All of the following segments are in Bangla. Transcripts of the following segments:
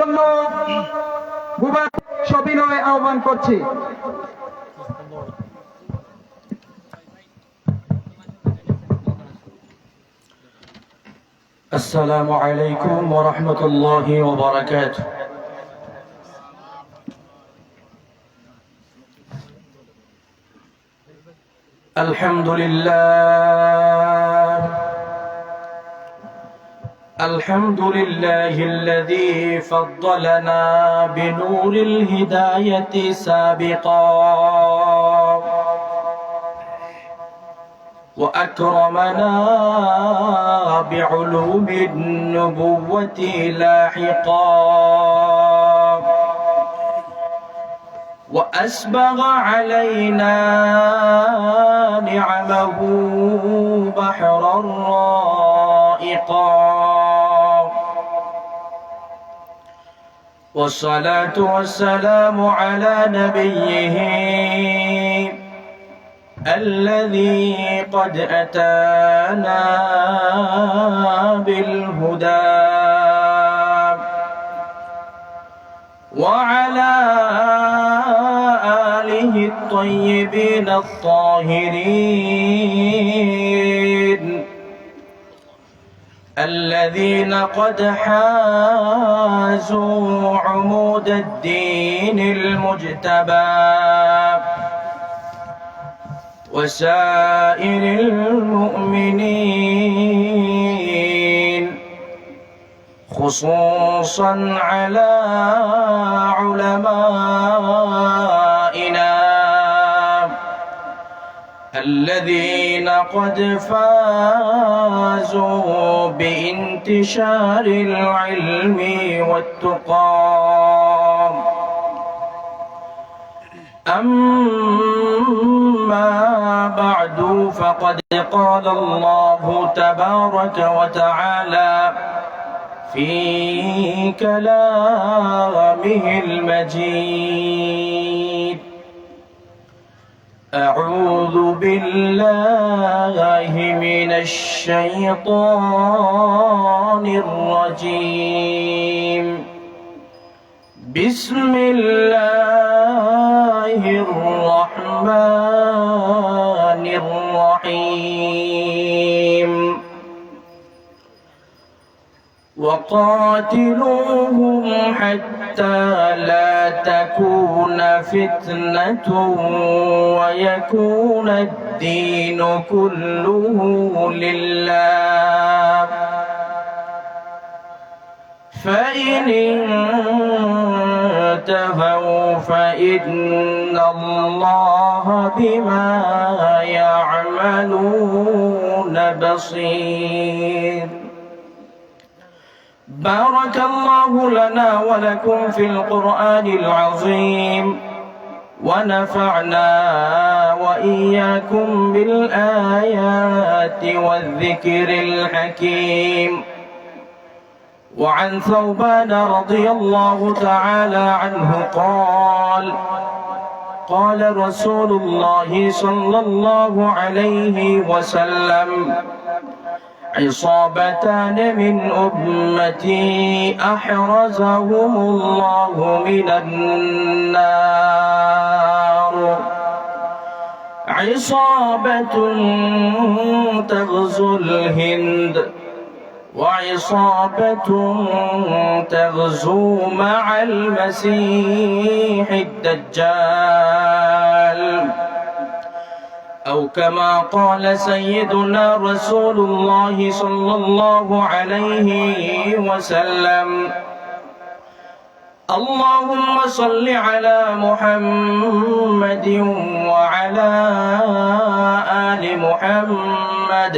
জন্য সবিনয় আহ্বান করছি। আসসালামু আলাইকুম ওয়া রাহমাতুল্লাহি ওয়া বারাকাতুহু। الحمد لله الذي فضلنا بنور الهداية سابقا وأكرمنا بعلوم النبوة لاحقا وأسبغ علينا نعمه بحرا رائقا والصلاة والسلام على نبيه الذي قد أتانا بالهدى وعلى آله الطيبين الطاهرين الذين قد حازوا عمود الدين المجتبى وسائر المؤمنين خصوصا على علمائنا الذين قد فازوا بانتشار العلم والتقى أما بعد فقد قال الله تبارك وتعالى في كلامه المجيد أعوذ بالله من الشيطان الرجيم بسم الله الرحمن الرحيم وقاتلوهم حتى لا تكون فتنة ويكون الدين كله لله فإن انتهوا فإن الله بما يعملون بصير. بارك الله لنا ولكم في القرآن العظيم ونفعنا وإياكم بالآيات والذكر الحكيم. وعن ثوبان رضي الله تعالى عنه قال قال رسول الله صلى الله عليه وسلم عصابتان من أمتي أحرزهم الله من النار عصابة تغزو الهند وعصابة تغزو مع المسيح الدجال أو كما قال سيدنا رسول الله صلى الله عليه وسلم اللهم صل على محمد وعلى آل محمد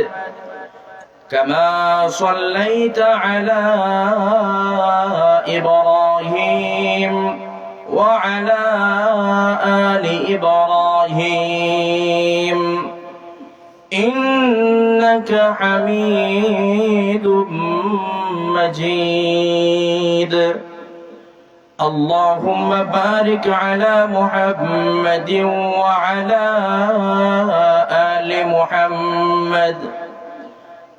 كما صليت على إبراهيم وعلى آل إبراهيم إنك حميد مجيد. اللهم بارك على محمد وعلى آل محمد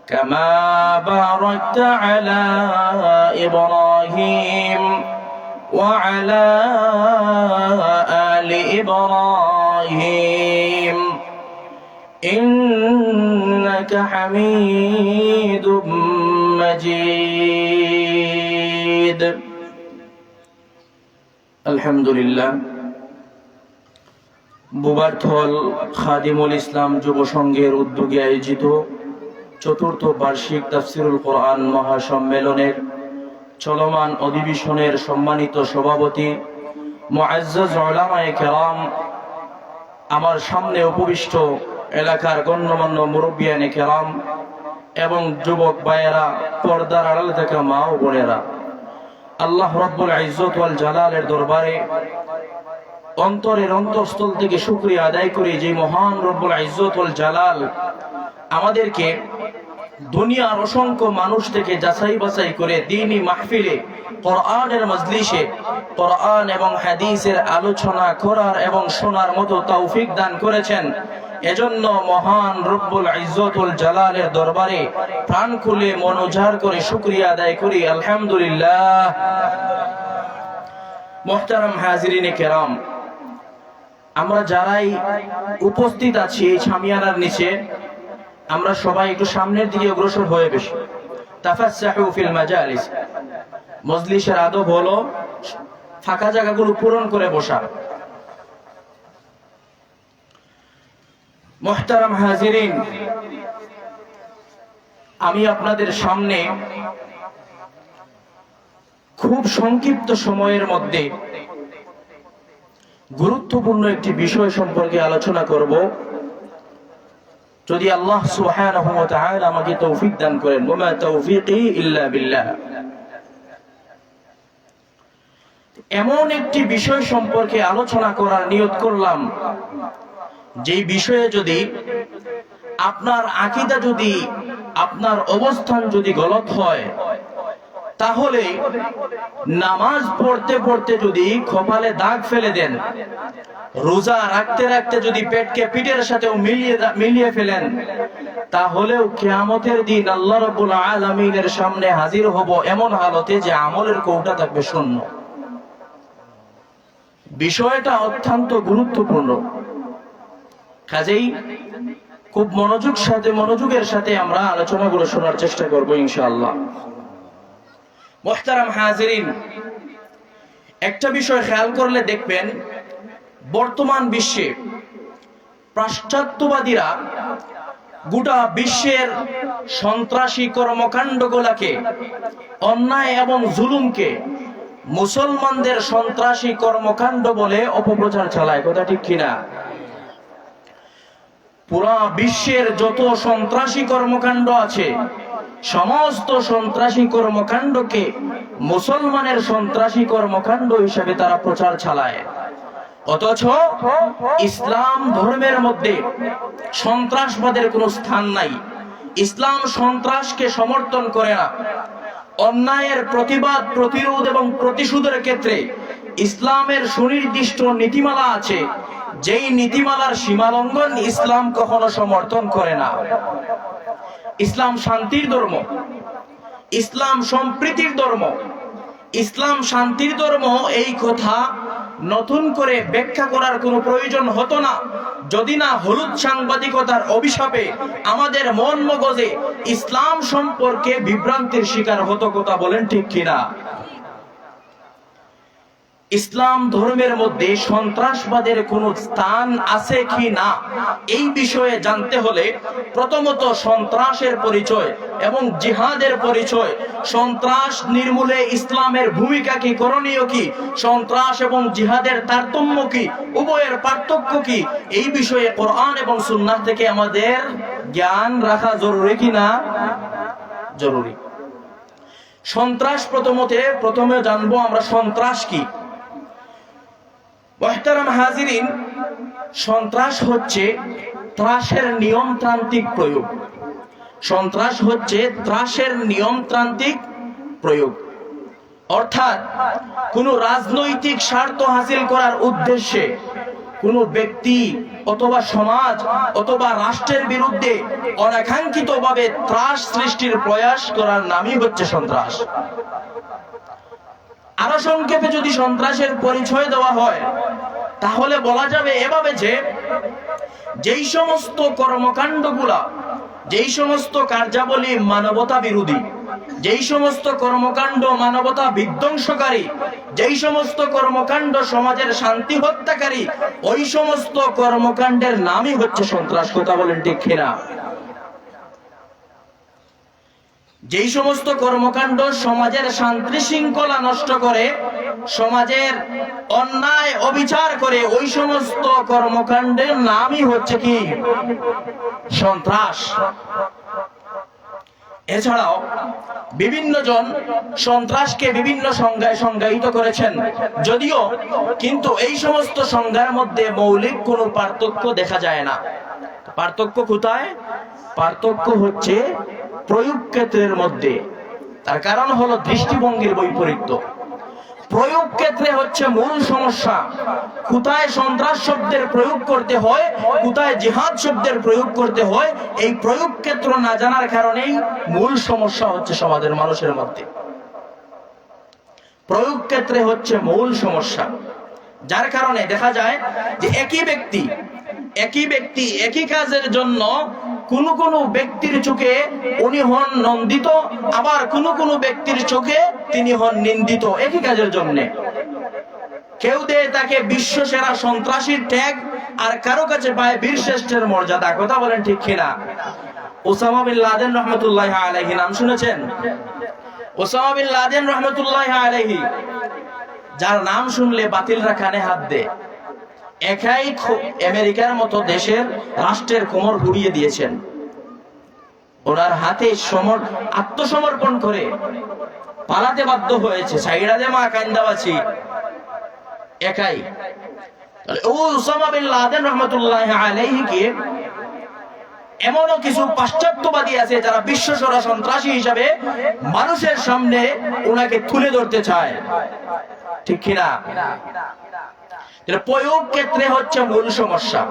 كما باركت على إبراهيم وعلى آل إبراهيم إنك حميد مجيد الحمد لله বুবারথল খাদিমুল ইসলাম যুব সংঘের উদ্যোগে আয়োজিত চতুর্থ বার্ষিক তাফসিরুল কোরআন মহাসম্মেলনের চলমান অধিবেশনের সম্মানিত সভাপতি মুআজ্জাজ উলামায়ে কেরাম, আমার সামনে উপবিষ্ট এলাকার গণ্যমান্য মুরব্বিয়ানে কেরাম এবং যুবক ভাইয়েরা, পর্দার আড়ালে থাকা মা ও বোনেরা, আল্লাহ রাব্বুল ইজ্জত ওয়াল জালালের দরবারে অন্তরের অন্তঃস্থল থেকে শুকরিয়া আদায় করি যে মহান রব্বুল ইজ্জত ওয়াল জালাল আমাদেরকে দুনিয়ার অসংখ্য মানুষ থেকে যাচাই বাছাই করে দ্বীনি মাহফিলে, কোরআনের মজলিসে কোরআন এবং হাদিসের আলোচনা করার এবং শোনার মতো তৌফিক দান করেছেন। এজন্য মহান রব্বুল ইজ্জত ওয়াল জালালের দরবারে প্রাণ খুলে মন উজাড় করে শুকরিয়া আদায় করি, আলহামদুলিল্লাহ। মুহতারাম হাজিরিনে কেরাম, আমরা যারাই উপস্থিত আছি এই ছামিয়ানার নিচে, আমরা সবাই একটু সামনের দিকে অগ্রসর হয়ে বসি। তাফাসসাহু ফিল মাজালিস, মজলিসের আদব হলো ফাঁকা জায়গাগুলো পূরণ করে বসা। মুহতারাম হাজিরিন, আমি আপনাদের সামনে খুব সংক্ষিপ্ত সময়ের মধ্যে গুরুত্বপূর্ণ একটি বিষয় সম্পর্কে আলোচনা করব, যদি আল্লাহ সুবহানাহু ওয়া তাআলা আমাকে তৌফিক দান করেন। ওয়া তাওফীকি ইল্লা বিল্লাহ। এমন একটি বিষয় সম্পর্কে আলোচনা করার নিয়ত করলাম, যেই বিষয়ে যদি আপনার আকীদা, যদি আপনার অবস্থান যদি গলত হয়, তাহলে নামাজ পড়তে পড়তে যদি কপালে দাগ ফেলে দেন, রোজা রাখতে রাখতে যদি পেটকে পিঠের সাথে মিলিয়ে ফেলেন, তাহলেও কিয়ামতের দিন আল্লাহ রাব্বুল আলামিনের সামনে হাজির হব এমন হালতে যে আমলের কৌটা থাকবে শূন্য। বিষয়টা অত্যন্ত গুরুত্বপূর্ণ, কাজেই খুব মনোযোগের সাথে আমরা আলোচনাগুলো শোনার চেষ্টা করব ইনশাআল্লাহ। মুহতারাম হাজিরিন, একটা বিষয় খেয়াল করলে দেখবেন, বর্তমান বিশ্বে পাশ্চাত্যবাদীরা গোটা বিশ্বের সন্ত্রাসী কর্মকাণ্ডগুলোকে, অন্যায় এবং জুলুমকে মুসলমানদের সন্ত্রাসী কর্মকাণ্ড বলে অপপ্রচার চালায়। কথা ঠিক কিনা? পুরা বিশ্বের যত সন্ত্রাসী কর্মকাণ্ড আছে, সমস্ত সন্ত্রাসী কর্মকাণ্ডকে মুসলমানের সন্ত্রাসী কর্মকাণ্ড হিসেবে তারা প্রচার চালায়। অথচ ইসলাম ধর্মের মধ্যে সন্ত্রাসবাদের কোনো স্থান নাই। ইসলাম সন্ত্রাসকে সমর্থন করে না। অন্যায়ের প্রতিবাদ, প্রতিরোধ এবং প্রতিশোধের ক্ষেত্রে ইসলামের সুনির্দিষ্ট নীতিমালা আছে, যেই নীতিমালার সীমালঙ্ঘন ইসলাম কখনো সমর্থন করে না। ইসলাম শান্তির ধর্ম, ইসলাম সম্প্রীতির ধর্ম, ইসলাম শান্তির ধর্ম। এই কথা নতুন করে ব্যাখ্যা করার কোনো প্রয়োজন হতো না, যদি না হলুদ সাংবাদিকতার অভিশাপে আমাদের মন মগজে ইসলাম সম্পর্কে বিভ্রান্তির শিকার হতো। কথা বলেন ঠিক কিনা? ইসলাম ধর্মের মধ্যে সন্ত্রাসবাদের কোনো স্থান আছে কি না, এই বিষয়ে জানতে হলে প্রথমত সন্ত্রাসের পরিচয় এবং জিহাদের পরিচয়, সন্ত্রাস নির্মূলে ইসলামের ভূমিকা কি, করণীয় কি, সন্ত্রাস এবং জিহাদের তারতম্য কি, উভয়ের পার্থক্য কি, এই বিষয়ে কোরআন এবং সুন্নাহ থেকে আমাদের জ্ঞান রাখা জরুরি কি না? জরুরি। সন্ত্রাস প্রথমে জানবো আমরা সন্ত্রাস কি। মুহতারাম হাজিরিন, সন্ত্রাস হচ্ছে ত্রাসের নিয়মতান্ত্রিক প্রয়োগ। সন্ত্রাস হচ্ছে ত্রাসের নিয়মতান্ত্রিক প্রয়োগ, অর্থাৎ কোন রাজনৈতিক স্বার্থ হাসিল করার উদ্দেশ্যে কোন ব্যক্তি অথবা সমাজ অথবা রাষ্ট্রের বিরুদ্ধে অনাকাঙ্ক্ষিতভাবে ত্রাস সৃষ্টির প্রয়াস করার নামই হচ্ছে সন্ত্রাস। আরো সংক্ষেপে যদি সন্ত্রাসের পরিচয় দেওয়া হয় তাহলে বলা যাবে এভাবে যে যেই সমস্ত কর্মকাণ্ডগুলা, যেই সমস্ত কার্যাবলী মানবতা বিরোধী, যেই সমস্ত কর্মকাণ্ড মানবতা বিধ্বংসকারী, যেই সমস্ত কর্মকাণ্ড সমাজের শান্তি হত্যাকারী, ওই সমস্ত কর্মকাণ্ডের নামই হচ্ছে সন্ত্রাস। কথা বলেন ঠিক কিনা? যেই সমস্ত কর্মকাণ্ড সমাজের শান্তি শৃঙ্খলা নষ্ট করে, সমাজের অন্যায় অবিচার করে, ওই সমস্ত কর্মকাণ্ডের নামই হচ্ছে কি? সন্ত্রাস। এছাড়াও বিভিন্ন জন সন্ত্রাসকে বিভিন্ন সংজ্ঞায় সংজ্ঞায়িত করেছেন, যদিও কিন্তু এই সমস্ত সংজ্ঞার মধ্যে মৌলিক কোনো পার্থক্য দেখা যায় না। পার্থক্য কোথায়? পার্থক্য হচ্ছে প্রয়োগ ক্ষেত্রের মধ্যে। তার কারণ হলো দৃষ্টিভঙ্গির বৈপরীত্য। প্রয়োগ ক্ষেত্রে হচ্ছে মূল সমস্যা। কোথায় সন্ত্রাস শব্দের প্রয়োগ করতে হয়, কোথায় জিহাদ শব্দের প্রয়োগ করতে হয়, এই প্রয়োগ ক্ষেত্র না জানার কারণেই মূল সমস্যা হচ্ছে সমাজের মানুষের মধ্যে। প্রয়োগ ক্ষেত্রে হচ্ছে মূল সমস্যা, যার কারণে দেখা যায় যে একই ব্যক্তি একই কাজের জন্য কোন কোন ব্যক্তির চোখে উনি হন নন্দিত, আবার কোন কোন ব্যক্তির চোখে তিনি হন নিন্দিত একই কাজের জন্য। কেউ দেয় তাকে বিশ্ব সেরা সন্ত্রাসীর ট্যাগ, আর কারো কাছে পায় বীর শ্রেষ্ঠের মর্যাদা। কথা বলেন ঠিক কিনা? ওসামা বিন লাদেন রহমতুল্লাহ আলাইহি নাম শুনেছেন? ওসামা বিন লাদেন রহমতুল্লাহ আলাইহি, যার নাম শুনলে বাতিলরা কানে হাত দেয়। একাই আমেরিকার মতো দেশের রাষ্ট্রের কোমর ঘুরিয়ে দিয়েছেন। ওনার হাতে আত্মসমর্পণ করে পালাতে বাধ্য হয়েছে। সাইরা দে মা কান্দাবাছি একাই। ওসামা বিন লাদেন রহমতুল্লাহ আলাইহিকে এমনও কিছু পাশ্চাত্যবাদী আছে যারা বিশ্বসেরা সন্ত্রাসী হিসাবে মানুষের সামনে ওনাকে তুলে ধরতে চায়, ঠিক কিনা? প্রয়োগ ক্ষেত্রে হচ্ছে মূল সমস্যা।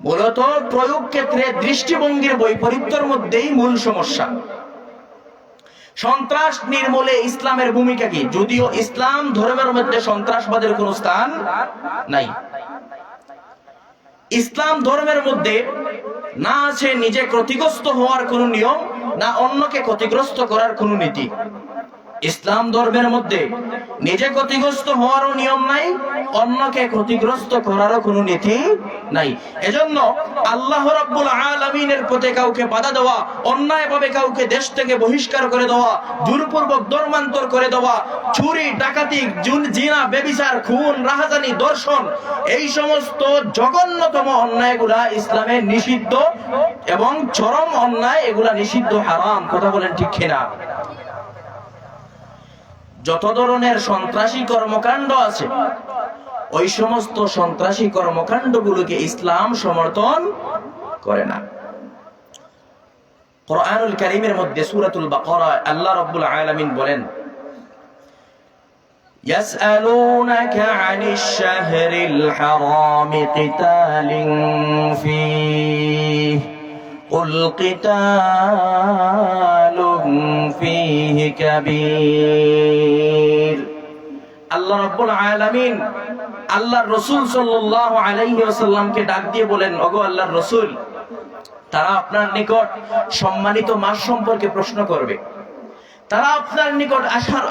মূলত প্রয়োগ ক্ষেত্রে দৃষ্টিভঙ্গির বৈপরীত্যের মধ্যেই মূল সমস্যা। সন্ত্রাস নির্মূলে ইসলামের ভূমিকা কি? যদিও ইসলাম ধর্মের মধ্যে সন্ত্রাসবাদের কোনো স্থান নাই। ইসলাম ধর্মের মধ্যে না আছে নিজে ক্ষতিগ্রস্ত হওয়ার কোনো নিয়ম, না অন্যকে ক্ষতিগ্রস্ত করার কোনো নীতি। ইসলাম ধর্মের মধ্যে নিজে ক্ষতিগ্রস্ত হওয়ারও নিয়ম নাই, অন্যকে ক্ষতিগ্রস্ত করারও কোনো নীতি নাই। এজন্য আল্লাহ রাব্বুল আলামিনের পথে কাউকে বাধা দেওয়া, অন্যায়ভাবে কাউকে দেশ থেকে বহিষ্কার করে দেওয়া, জোরপূর্বক ধর্মান্তর করে দেওয়া, চুরি ডাকাতি জিনা ব্যভিচার খুন রাহাজানি দর্শন, এই সমস্ত জঘন্যতম অন্যায়গুলা ইসলামে নিষিদ্ধ, এবং চরম অন্যায় এগুলা নিষিদ্ধ, হারাম। কথা বলেন ঠিক কিনা? যত ধরনের সন্ত্রাসী কর্মকাণ্ড আছে, ওই সমস্ত সন্ত্রাসী কর্মকাণ্ডগুলোকে ইসলাম সমর্থন করে না। কুরআনুল কারীমের মধ্যে সূরাতুল বাকারা আল্লাহ রাব্বুল আলামিন বলেন, ইয়াসআলুনাকা আনিশ শাহরিল হারামি কিতালিন ফীহি قل قتال فيه كبير। আল্লাহ রাব্বুল আলামিন আল্লাহর রাসূল সাল্লাল্লাহু আলাইহি ওয়াসাল্লামকে ডাক দিয়ে বলেন, ওগো আল্লাহর রাসূল, তারা আপনার নিকট সম্মানিত মাস সম্পর্কে প্রশ্ন করবে। তারা আপনার নিকট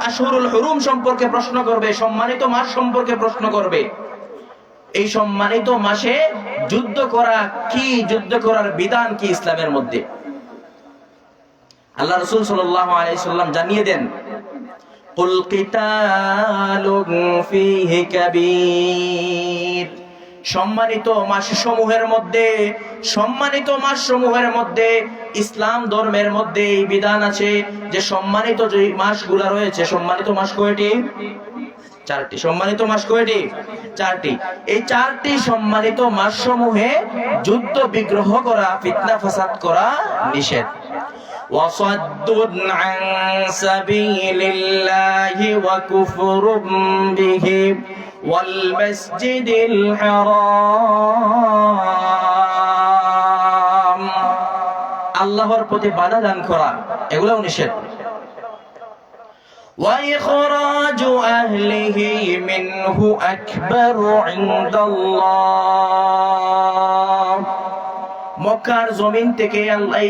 আশহুরুল হুরুম সম্পর্কে প্রশ্ন করবে, সম্মানিত মাস সম্পর্কে প্রশ্ন করবে। এই সম্মানিত মাসে যুদ্ধ করা কি, যুদ্ধ করার বিধান কি ইসলামের মধ্যে? আল্লাহ রাসূল সাল্লাল্লাহু আলাইহি সাল্লাম জানিয়ে দেন, কুল কিতালুন ফীহি কাবীর। সম্মানিত মাসসমূহের মধ্যে ইসলাম ধর্মের মধ্যে এই বিধান আছে যে সম্মানিত যে মাসগুলো রয়েছে, সম্মানিত মাস কয়টি? চারটি। সম্মানিত মাস কয়টি? চারটি। এই চারটি সম্মানিত মাস সমূহে যুদ্ধ বিগ্রহ করা, ফিতনা ফাসাদ করা নিষেধ। ওয়াসাদ্দুন আন সাবিলিল্লাহি ওয়া কুফরুম বিহি ওয়াল মাসজিদিল হারাম। আল্লাহর প্রতি বাধা দান করা, এগুলোও নিষেধ। وإخراج أهله منه أكبر عند الله মক্কার জমিন থেকে আল্লাহ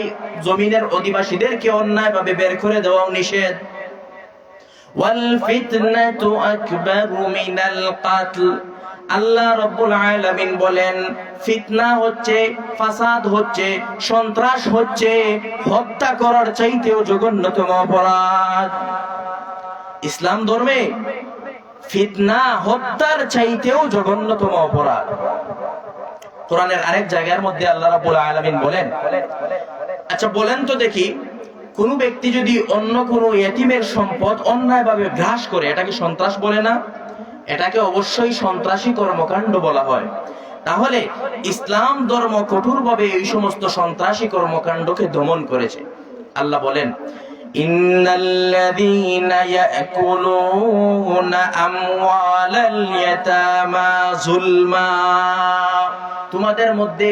জমিনের অধিবাসীদেরকে অন্যায়ভাবে বের করে দেওয়াও নিষেধ। ওয়াল ফিতনাতু আকবারু মিনাল কতল, আল্লাহ রাব্বুল আলামিন বলেন ফিতনা হচ্ছে, ফাসাদ হচ্ছে, সন্ত্রাস হচ্ছে হত্যা করার চাইতেও জঘন্যতম অপরাধ। ইসলাম ধর্মে ফিতনা হত্যার চাইতেও জঘন্যতম অপরাধ। কোরআনের আরেক জায়গার মধ্যে আল্লাহ রাব্বুল আলামিন বলেন, আচ্ছা বলেন তো দেখি, কোন ব্যক্তি যদি অন্য কোন ইয়েতিমের সম্পদ অন্যায়ভাবে গ্রাস করে, এটাকে সন্ত্রাস বলে না? এটাকে অবশ্যই সন্ত্রাসী কর্মকাণ্ড বলা হয়। তাহলে ইসলাম ধর্ম কঠোরভাবে এই সমস্ত সন্ত্রাসী কর্মকাণ্ডকে দমন করেছে। আল্লাহ বলেন, ইন্নাল্লাযীনা ইয়াকুলুনা আমওয়ালাল ইয়াতামা যুলমা, তোমাদের মধ্যে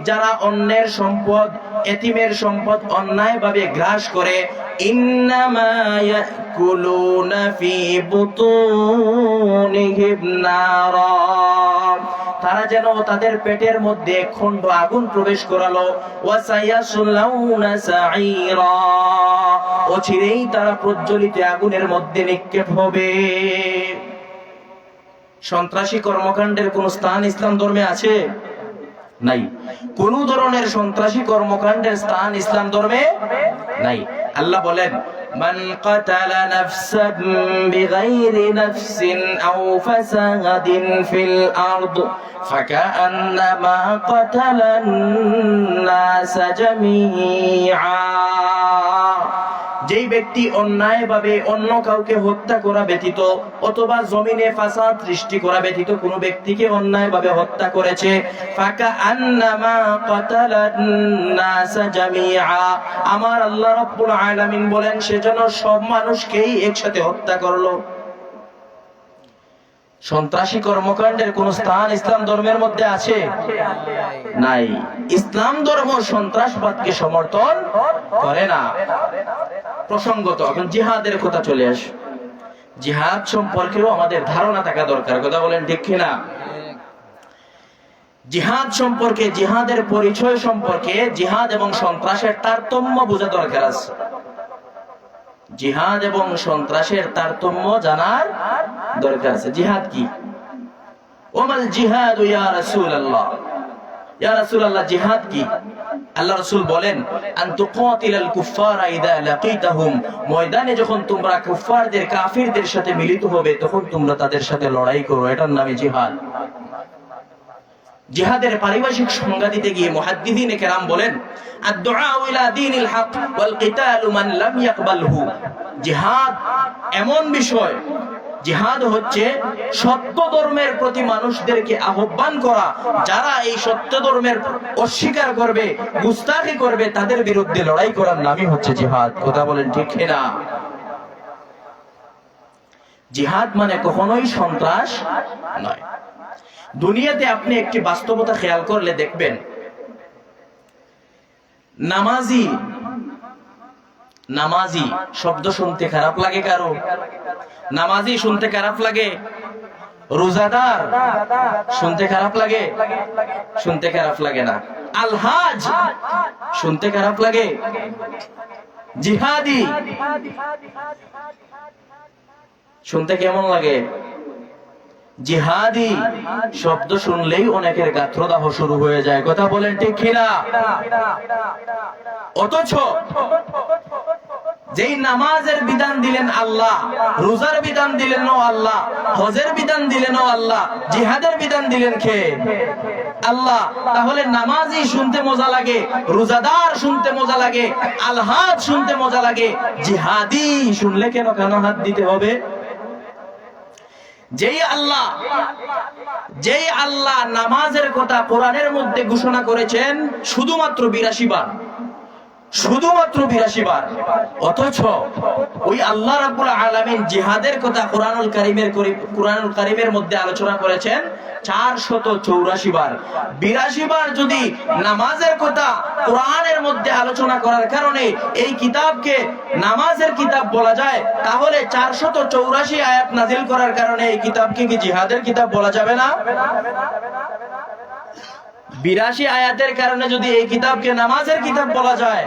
যারা অন্যের সম্পদ, এতিমের সম্পদ অন্যায়ভাবে গ্রাস করে, ইন্নামা ইয়াকুলুনা ফি বুতুনিহিম নারা, তারা যেন তাদের পেটের মধ্যে খণ্ড আগুন প্রবেশ করালো, ওয়া সায়াসলাউনা সাঈরা, অচিরেই তারা প্রজ্বলিত আগুনের মধ্যে নিক্ষেপ হবে। সন্ত্রাসী কর্মকাণ্ডের কোন স্থান ইসলাম ধর্মে আছে? নাই। কোন ধরনের সন্ত্রাসী কর্মকাণ্ডের স্থান ইসলাম ধর্মে নাই। আল্লাহ বলেন, মান কাতালা নাফসান বিগাইরি নাফসিন আও ফাসাদিন ফিল আরদ ফাকান্নামা কাতালান নাস জামিআ, যেই ব্যক্তি অন্যায়ভাবে অন্য কাউকে হত্যা করা ব্যতীত অথবা জমিনে ফাসাদ সৃষ্টি করা ব্যতীত কোন ব্যক্তিকে অন্যায়ভাবে হত্যা করেছে, ফাকান্নামা কাতালান নাস জামিআ, আমার আল্লাহ রাব্বুল আলামিন বলেন সেজন্য সব মানুষকেই একসাথে হত্যা করলো। সন্ত্রাসী কর্মকাণ্ডের কোন স্থান ইসলাম ধর্মের মধ্যে আছে? নাই। ইসলাম ধর্ম সন্ত্রাসবাদকে সমর্থন করে না। প্রসঙ্গত এখন জিহাদের কথা চলে আসে। জিহাদ সম্পর্কেও আমাদের ধারণা থাকা দরকার, কথা বলেন ঠিক কিনা? জিহাদ সম্পর্কে, জিহাদের পরিচয় সম্পর্কে, জিহাদ এবং সন্ত্রাসের তারতম্য বোঝা দরকার আছে। জিহাদ এবং সন্ত্রাসের তারতম্য জানার দরকার আছে। জিহাদ কি? ওমাল জিহাদু ইয়া রাসূলুল্লাহ, ইয়া রাসূলুল্লাহ জিহাদ কি? আল্লাহ রাসূল বলেন, আন তুকাতিলাল কুফারা ইযা লাকিতাহুম, ময়দানে যখন তোমরা কুফারদের, কাফিরদের সাথে মিলিত হবে তখন তোমরা তাদের সাথে লড়াই করো, এটার নামই জিহাদ। জিহাদের পারিভাষিক সংজ্ঞা দিতে গিয়ে মুহাদ্দিসিনে কেরাম বলেন, আদ-দুআউ ইলা দীনিল হক ওয়াল কিতালু মান লাম ইয়াকবালহু, জিহাদ এমন বিষয়, জিহাদ হচ্ছে সত্য ধর্মের প্রতি মানুষদেরকে আহ্বান করা, যারা এই সত্য ধর্মের অস্বীকার করবে, গুস্তাখি করবে, তাদের বিরুদ্ধে লড়াই করার নামই হচ্ছে জিহাদ। কথা বলেন ঠিক কিনা? জিহাদ মানে কখনোই সন্ত্রাস নয়। দুনিয়াতে আপনি একটি বাস্তবতা খেয়াল করলে দেখবেন, নামাজি, নামাজি শব্দ শুনতে খারাপ লাগে কারো? নামাজি শুনতে খারাপ লাগে? রোজাদার শুনতে খারাপ লাগে? শুনতে খারাপ লাগে না। আলহাজ শুনতে খারাপ লাগে? জিহাদি শুনতে কেমন লাগে? জিহাদি শব্দ শুনলেই অনেকের গাত্রদাহ শুরু হয়ে যায়। কথা বলেন ঠিক কিনা? অথচ যেই নামাজের বিধান দিলেন আল্লাহ, রোজার বিধান দিলেন আল্লাহ, হজের বিধান দিলেন আল্লাহ, জিহাদের বিধান দিলেন কে? আল্লাহ। তাহলে নামাজি শুনতে মজা লাগে, রোজাদার শুনতে মজা লাগে, আলহাজ শুনতে মজা লাগে, জিহাদি শুনলে কেন কেন হাত দিতে হবে? যেই আল্লাহ নামাজের কথা কোরআনের মধ্যে ঘোষণা করেছেন শুধুমাত্র 82 বার, শুধুমাত্র 82 বার। অথচ ওই আল্লাহ রাব্বুল আলামিন জিহাদের কথা কুরআনুল কারীমের মধ্যে আলোচনা করেছেন 484 বার। 82 বার যদি নামাজের কথা কোরআনের মধ্যে আলোচনা করার কারণে এই কিতাবকে নামাজের কিতাব বলা যায়, তাহলে 484 আয়াত নাযিল করার কারণে এই কিতাবকে কি জিহাদের কিতাব বলা যাবে না? 82 আয়াতের কারণে যদি এই কিতাবকে নামাজের কিতাব বলা যায়,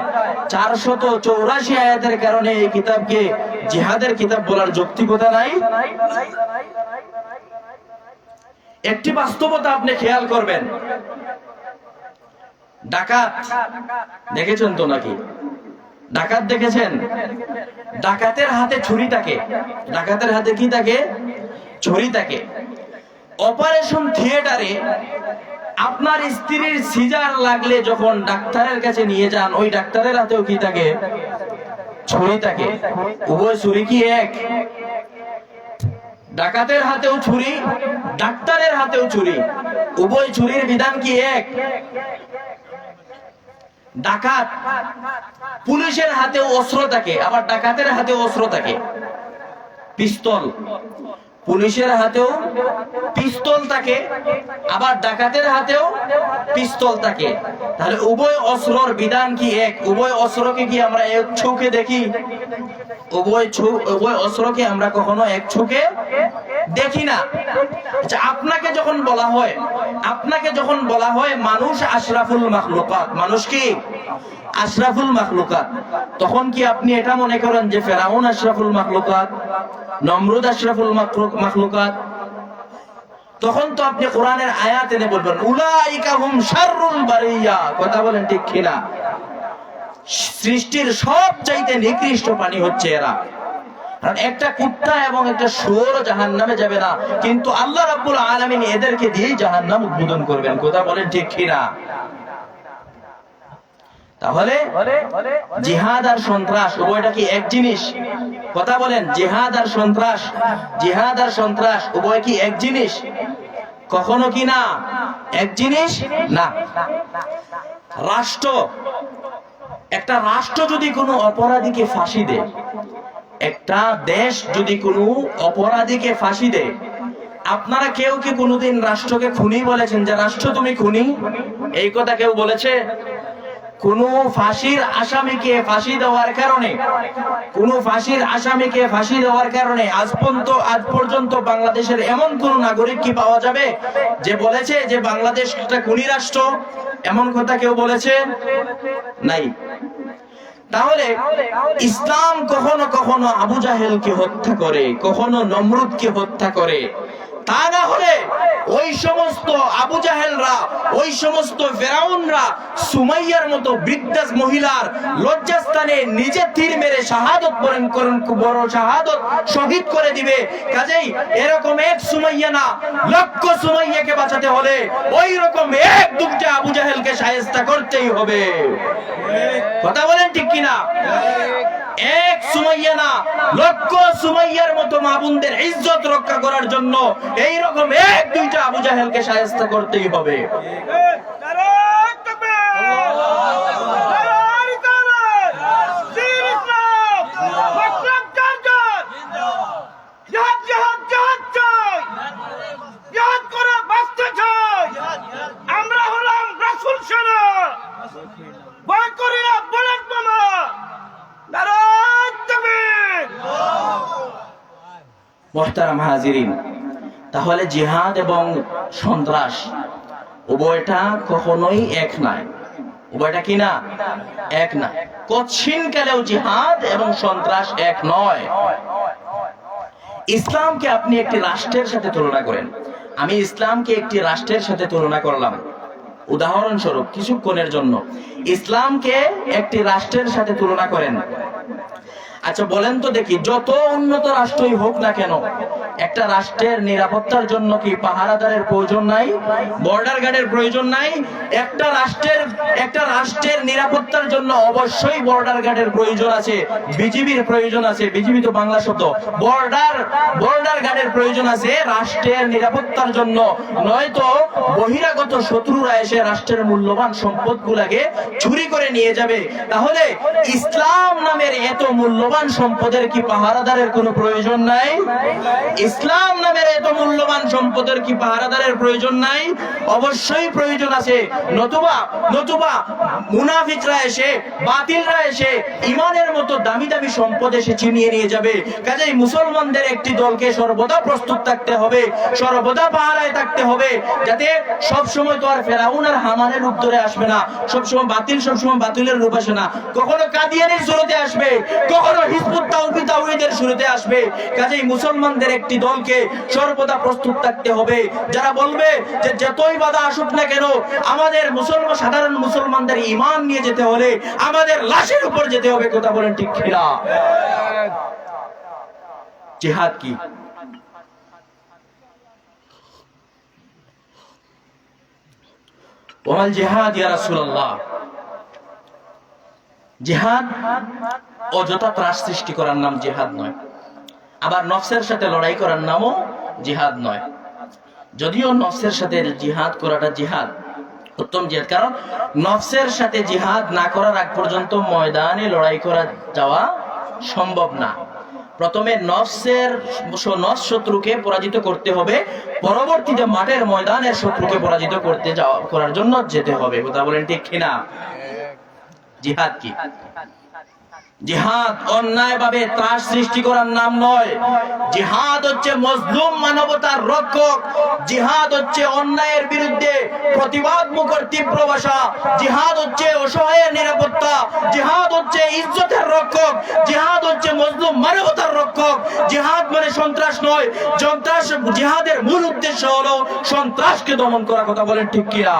484 আয়াতের কারণে এই কিতাবকে জিহাদের কিতাব বলার যৌক্তিকতা নাই। একটি বাস্তবতা আপনি খেয়াল করবেন, ডাকাত দেখেছেন তো নাকি? ডাকাত দেখেছেন? ডাকাতের হাতে ছুরি থাকে। ডাকাতের হাতে কি থাকে? ছুরি থাকে। অপারেশন থিয়েটারে আপনার স্ত্রীর সিজার লাগলে যখন ডাক্তারের কাছে নিয়ে যান, ওই ডাক্তারের হাতেও কি থাকে? ছুরি থাকে। উভয় ছুরি কি এক? ডাকাতের হাতেও ছুরি, ডাক্তারের হাতেও ছুরি, উভয় ছুরির বিধান কি এক? ডাকাত পুলিশের হাতেও অস্ত্র থাকে, আবার ডাকাতের হাতেও অস্ত্র থাকে। পিস্তল, পুলিশের হাতেও পিস্তল থাকে, আবার ডাকাতের হাতেও পিস্তল থাকে। তাহলে উভয় অস্ত্রর বিধান কি এক? উভয় অস্ত্রকে কি আমরা এক চোখে দেখি? উভয় অস্ত্রকে আমরা কখনো এক চোখে দেখি না। আচ্ছা, আপনাকে যখন বলা হয় মানুষ আশরাফুল মাখলুকাত, মানুষ কি আশরাফুল মাখলুকাত, তখন কি আপনি এটা মনে করেন যে ফেরাউন আশরাফুল মাখলুকাত, নমরুদ আশরাফুল মাখলুকাত? তখন তো আপনি কোরআনের আয়াত এনে বলবেন উলাইকা হুম শাররুল বারিয়া। কথা বলেন ঠিক কিনা? সৃষ্টির সবচাইতে নিকৃষ্ট প্রাণী হচ্ছে এরা। কারণ একটা কুত্তা এবং একটা শুয়োর জাহান্নামে যাবে না, কিন্তু আল্লাহ রাব্বুল আলামিন এদেরকে দিয়ে জাহান্নাম উদ্বোধন করবেন। কথা বলেন ঠিক কিনা? তাহলে জিহাদ আর সন্ত্রাস উভয়টা কি এক জিনিস? কথা বলেন, জিহাদ আর সন্ত্রাস উভয় কি এক জিনিস? কখনো কি না এক জিনিস না। একটা রাষ্ট্র যদি কোনো অপরাধীকে ফাঁসি দেয়, একটা দেশ যদি কোনো অপরাধীকে ফাঁসি দেয়, আপনারা কেউ কি কোনোদিন রাষ্ট্রকে খুনি বলেছেন যে রাষ্ট্র তুমি খুনি? এই কথা কেউ বলেছে? কোন ফাঁসির আসামিকে ফাঁসি দেওয়ার কারণে আজ পর্যন্ত বাংলাদেশের এমন কোন নাগরিক কি পাওয়া যাবে যে বলেছে যে বাংলাদেশ একটা খুনি রাষ্ট্র? এমন কথা কেউ বলেছে? নাই। তাহলে ইসলাম কখনো কখনো আবু জাহেলকে হত্যা করে, কখনো নমরুদকে হত্যা করে। তা না হলে ওই সমস্ত আবু জাহেলরা, ওই সমস্ত ফেরাউনরা সুমাইয়ার মতো বৃদ্ধা মহিলার লজ্জাস্থানে নিজে তীর মেরে শাহাদত বরণ করেন, বড় শাহাদত শহীদ করে দিবে। কাজেই এরকম এক সুমাইয়া না, লক্ষ সুমাইয়াকে বাঁচাতে হলে ওই রকম এক দুটা আবু জাহেলকে শায়েস্তা করতেই হবে। কথা বলেন ঠিক কিনা? এক সুমাইয়া না, লক্ষ সুমাইয়ার মতো মা বোনদের ইজ্জত রক্ষা করার জন্য এইরকম এক দুইটা আবু জাহেলকে শায়েস্তা করতেই হবে। আমরা হলাম রাসূল সেনা, ভয় করি না বুলেট বোমা। মুহতারাম হাজিরিন, তাহলে জিহাদ এবং সন্ত্রাস উভয়টা কখনোই এক নয়। উভয়টা কি না? এক না। কচ্ছিন কালেও জিহাদ এবং সন্ত্রাস এক নয়। ইসলামকে আপনি একটি রাষ্ট্রের সাথে তুলনা করেন, আমি ইসলামকে একটি রাষ্ট্রের সাথে তুলনা করলাম উদাহরণস্বরূপ কিছুক্ষণের জন্য। ইসলামকে একটি রাষ্ট্রের সাথে তুলনা করেন। আচ্ছা বলেন তো দেখি, যত উন্নত রাষ্ট্রই হোক না কেন, একটা রাষ্ট্রের নিরাপত্তার জন্য কি পাহারাদারের প্রয়োজন নাই? বর্ডার গার্ডের প্রয়োজন নাই? একটা রাষ্ট্রের নিরাপত্তার জন্য অবশ্যই বর্ডার গার্ডের প্রয়োজন আছে, বিজিবির প্রয়োজন আছে। বিজিবি তো বাংলা শব্দ। বর্ডার গার্ডের নিরাপত্তার প্রয়োজন আছে রাষ্ট্রের নিরাপত্তার জন্য, নয়তো বহিরাগত শত্রুরা এসে রাষ্ট্রের মূল্যবান সম্পদগুলোকে চুরি করে নিয়ে যাবে। তাহলে ইসলাম নামের এত মূল্যবান সম্পদের কি পাহারাদারের কোনো প্রয়োজন নাই? ইসলাম নামের এত মূল্যবান সম্পদের কি পাহারাদারের প্রয়োজন নাই? অবশ্যই প্রয়োজন আছে। নতুবা মুনাফিকরা এসে, বাতিলরা এসে ইমানের মতো দামি দামি সম্পদ এসে ছিনিয়ে নিয়ে যাবে। কাজেই মুসলমানদের একটি দলকে সর্বদা প্রস্তুত থাকতে হবে, সর্বদা পাহারায় থাকতে হবে, যাতে সব সময় তো আর ফেরাউন আর হামানের রূপ ধরে আসবে না, সবসময় বাতিলের রূপ আসে না। কখনো কাদিয়ানির শুরুতে আসবে, কখনো হিজবুত তাওহীদের শুরুতে আসবে। কাজেই মুসলমানদের একটি দলকে সর্বদা প্রস্তুত থাকতে হবে, যারা বলবে যে যতই বাধা আসুক না কেন আমাদের সাধারণ মুসলমানদের ঈমান নিয়ে যেতে হলে আমাদের লাশের উপর যেতে হবে। কথা বলেন ঠিক কিনা? জিহাদ কি? ওয়াল জিহাদ ইয়া রাসূলুল্লাহ। জিহাদ অযথা ত্রাস সৃষ্টি করার নাম জিহাদ নয়, আবার নফসের সাথে লড়াই করার নামও জিহাদ নয়। যদিও নফসের সাথে জিহাদ করাটা জিহাদ, উত্তম জিহাদ, কারণ নফসের সাথে জিহাদ না করার আগ পর্যন্ত ময়দানে লড়াই করা যাওয়া সম্ভব না। প্রথমে নফস শত্রুকে পরাজিত করতে হবে, পরবর্তীতে মাঠের ময়দানের শত্রুকে পরাজিত করার জন্য যেতে হবে। কথা বলেন ঠিক কিনা? জিহাদ কি? জিহাদ অন্যায় ভাবে ত্রাস সৃষ্টি করার নাম নয়। জিহাদ হচ্ছে মজলুম মানবতার রক্ষক। জিহাদ হচ্ছে অন্যায়ের বিরুদ্ধে প্রতিবাদ মুখর তীব্র ভাষা। জিহাদ হচ্ছে অসহায়ের নিরাপত্তা। জিহাদ হচ্ছে ইজ্জতের রক্ষক। জিহাদ হচ্ছে মজলুম মানবতার রক্ষক। জিহাদ মানে সন্ত্রাস নয়। জিহাদের মূল উদ্দেশ্য হলো সন্ত্রাসকে দমন করা। কথা বলেন ঠিক কিনা?